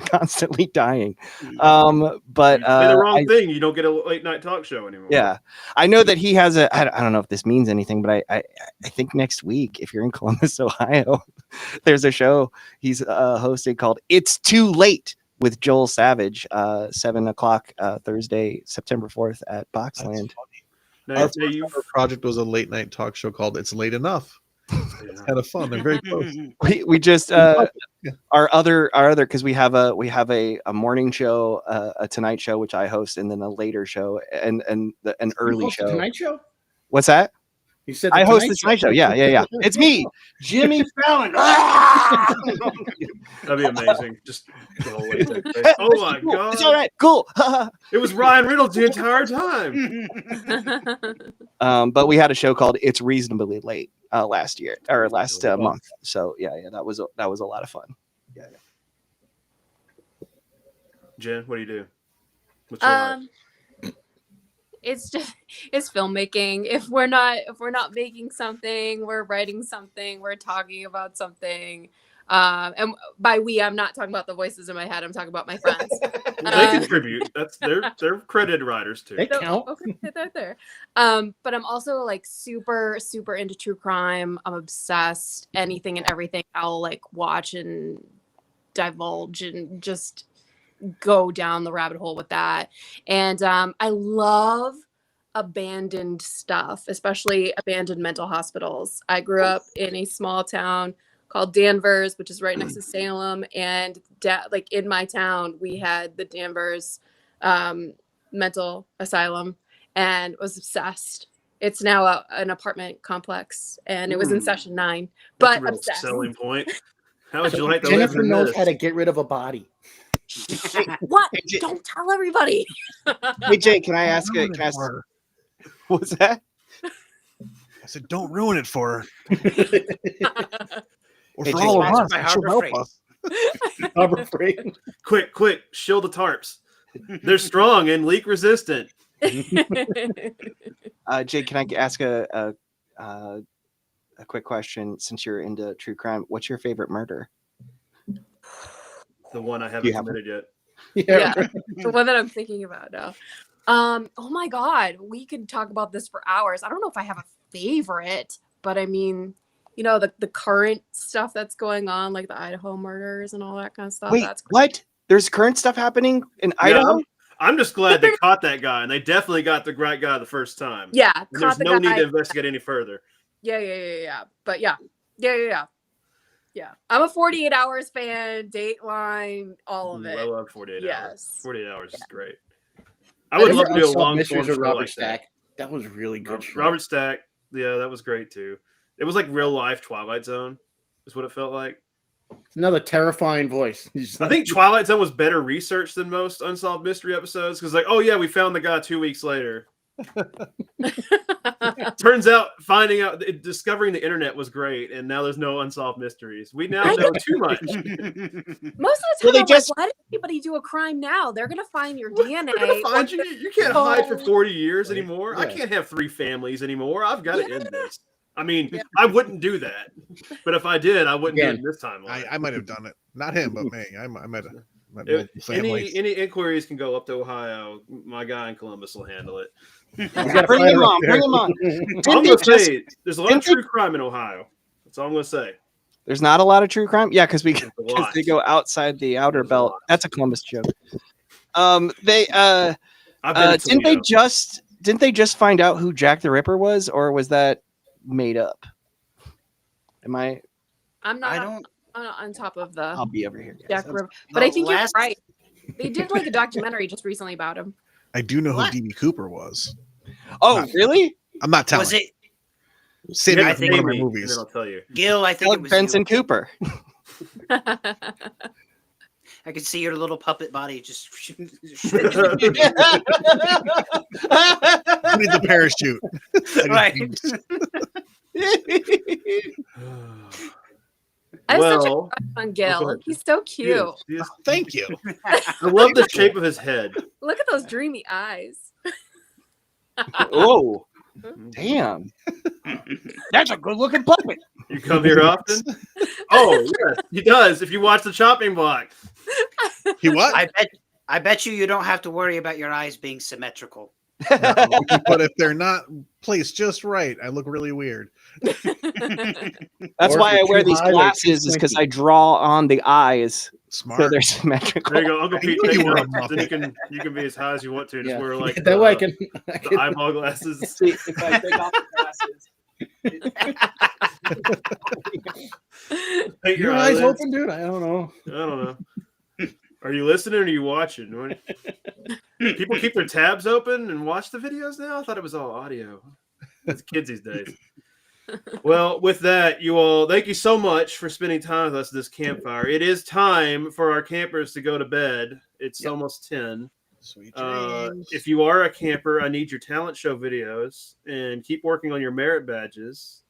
constantly dying. But You say the wrong thing, you don't get a late night talk show anymore. yeah, I know that he has I don't know if this means anything, but I think next week, if you're in Columbus, Ohio, there's a show he's hosting called "It's Too Late" with Joel Savage, 7:00 Thursday, September 4th at Boxland. Now, Our say you first project was a late night talk show called "It's Late Enough." It's kind of fun. They're very close. We just our other because we have a morning show, a tonight show which I host, and then a later show and an early host the show. Tonight Show? What's that? You said I host the Tonight Show. Yeah. It's me, Jimmy Fallon. that'd be amazing. Just the whole way to face. Oh my Cool. god. It's all right. Cool. It was Ryan Reynolds the entire time. But we had a show called "It's Reasonably Late" last month. So yeah, that was a lot of fun. Yeah. Jen, what do you do? What's your life? It's filmmaking. If we're not making something, we're writing something, we're talking about something. And by we, I'm not talking about the voices in my head. I'm talking about my friends. They contribute. They're credited writers too. They count. Okay, they're there. But I'm also like super, super into true crime. I'm obsessed. Anything and everything I'll like watch and divulge and just go down the rabbit hole with that. And I love abandoned stuff, especially abandoned mental hospitals. I grew up in a small town called Danvers, which is right next to Salem, and like in my town we had the Danvers mental asylum and was obsessed. It's now an apartment complex, and it was in session 9. That's But a real obsessed. selling point. How would you like to live Jennifer in knows this? how to get rid of a body. What? Don't tell everybody. Hey Jay, can I ask? Don't ruin it for her. What's that? I said, "Don't ruin it for her." Or Hey, for Jake, all of sponsored us. by She'll Harbor help Freight. us. Harbor Freight. Quick, shield the tarps. They're strong and leak resistant. Jay, can I ask a quick question? Since you're into true crime, what's your favorite murder? The one I You haven't have committed yet. Yeah. Yeah, the one that I'm thinking about now. Oh my God, we could talk about this for hours. I don't know if I have a favorite, but I mean, you know, the current stuff that's going on, like the Idaho murders and all that kind of stuff. Wait, That's what? There's current stuff happening in Yeah, Idaho? I'm just glad they caught that guy, and they definitely got the right guy the first time. yeah, And there's caught the no guy. need to investigate any further. Yeah. But yeah. I'm a 48 Hours fan, Dateline, all of Ooh, it. I love 48 Hours. Yes. 48 Hours is great. I would love to do a long Mysteries form of show Robert like Stack. That was really good. Robert Stack, yeah, that was great too. It was like real life Twilight Zone, is what it felt like. Another terrifying voice. I think Twilight Zone was better researched than most Unsolved Mystery episodes because, like, oh yeah, we found the guy 2 weeks later. Turns out discovering the internet was great, and now there's no unsolved mysteries. We now know too much. Most of the time, why does anybody do a crime now? They're gonna find your DNA. They're gonna find you. You can't hide for 40 years anymore. Yeah. I can't have 3 families anymore. I've got to end this. I mean, I wouldn't do that, but if I did, I wouldn't do it this time. I might have done it. Not him, but me. I might have. Any inquiries can go up to Ohio. My guy in Columbus will handle it. Bring him on. Bring him on. I'm gonna say there's a lot of true crime in Ohio. That's all I'm gonna say. There's not a lot of true crime. Yeah, because they go outside the outer belt. That's a Columbus joke. Didn't they just find out who Jack the Ripper was, or was that made up? I'm not on top of the. I'll be over here, Jack Ripper, but I think you're right. They did like a documentary just recently about him. I do know who D.B. Cooper was. Oh, really? I'm not telling. Was it? Save it for one of my movies. I'll tell you. Gil, I think it was Benson Cooper. I could see your little puppet body just. I need the parachute. Right. I have such a crush on Gil. He's so cute. Thank you. I love the shape of his head. Look at those dreamy eyes. Oh, damn. That's a good looking puppet. You come here often? Oh, yes, he does. If you watch the chopping block. He what? I bet you don't have to worry about your eyes being symmetrical. No, but if they're not placed just right, I look really weird. That's why I wear these glasses, is because I draw on the eyes. Smart. So they're symmetrical. There you go, Uncle Pete. Take it off. Then you can be as high as you want to. Just wear like that way I can the eyeball glasses. See, if I take off the glasses. Paint your eyes open, dude. I don't know. Are you listening or are you watching? People keep their tabs open and watch the videos now? I thought it was all audio. It's kids these days. Well, with that, you all, thank you so much for spending time with us this campfire. It is time for our campers to go to bed. It's almost 10. Sweet dreams. If you are a camper, I need your talent show videos and keep working on your merit badges.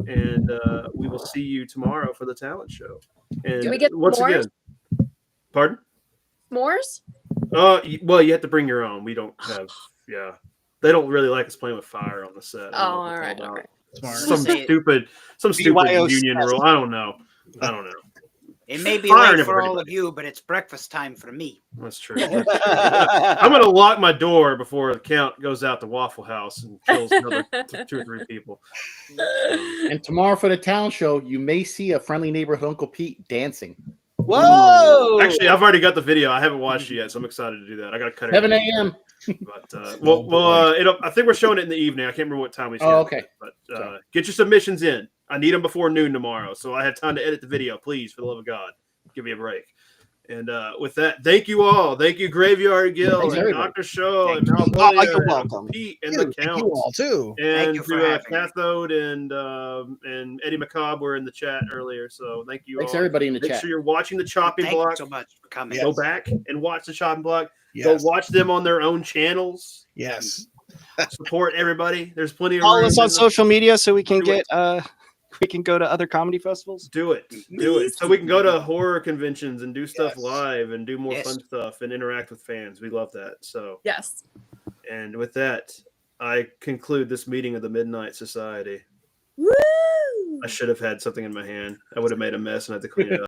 And we will see you tomorrow for the talent show. And do we get once s'mores? again, pardon? S'mores? Well, you have to bring your own. We don't have, they don't really like us playing with fire on the set. Oh, all right. Smart. Some stupid union rule. I don't know. It may be Fire late for never all of you, but it's breakfast time for me. That's true. I'm going to lock my door before the count goes out to Waffle House and kills another 2 or 3 people. And tomorrow for the talent show, you may see a friendly neighborhood Uncle Pete dancing. Whoa! Actually, I've already got the video. I haven't watched it yet, so I'm excited to do that. I got to cut it. 7 a.m. But I think we're showing it in the evening. I can't remember what time we. Oh, okay. But get your submissions in. I need them before noon tomorrow, so I have time to edit the video. Please, for the love of God, give me a break. And with that, thank you all. Thank you, Graveyard Gil and Dr. Shaw and Malvolia, you're welcome. Pete and the Thank Count. you all too. And you for having me. Cathode and Eddie McCobb were in the chat earlier, so thank you. Thanks all. everybody in the Make chat. sure you're watching the chopping Thank block. you so much for coming. Go back and watch the chopping block. Yes. Go watch them on their own channels. Yes. Support everybody. There's plenty of Follow room us on in the- social media so we can Do get we can go to other comedy festivals. Do it. So we can go to horror conventions and do stuff Yes. live and do more Yes. fun stuff and interact with fans. We love that. So, Yes. and with that, I conclude this meeting of the Midnight Society. Woo! I should have had something in my hand. I would have made a mess and I had to clean it up.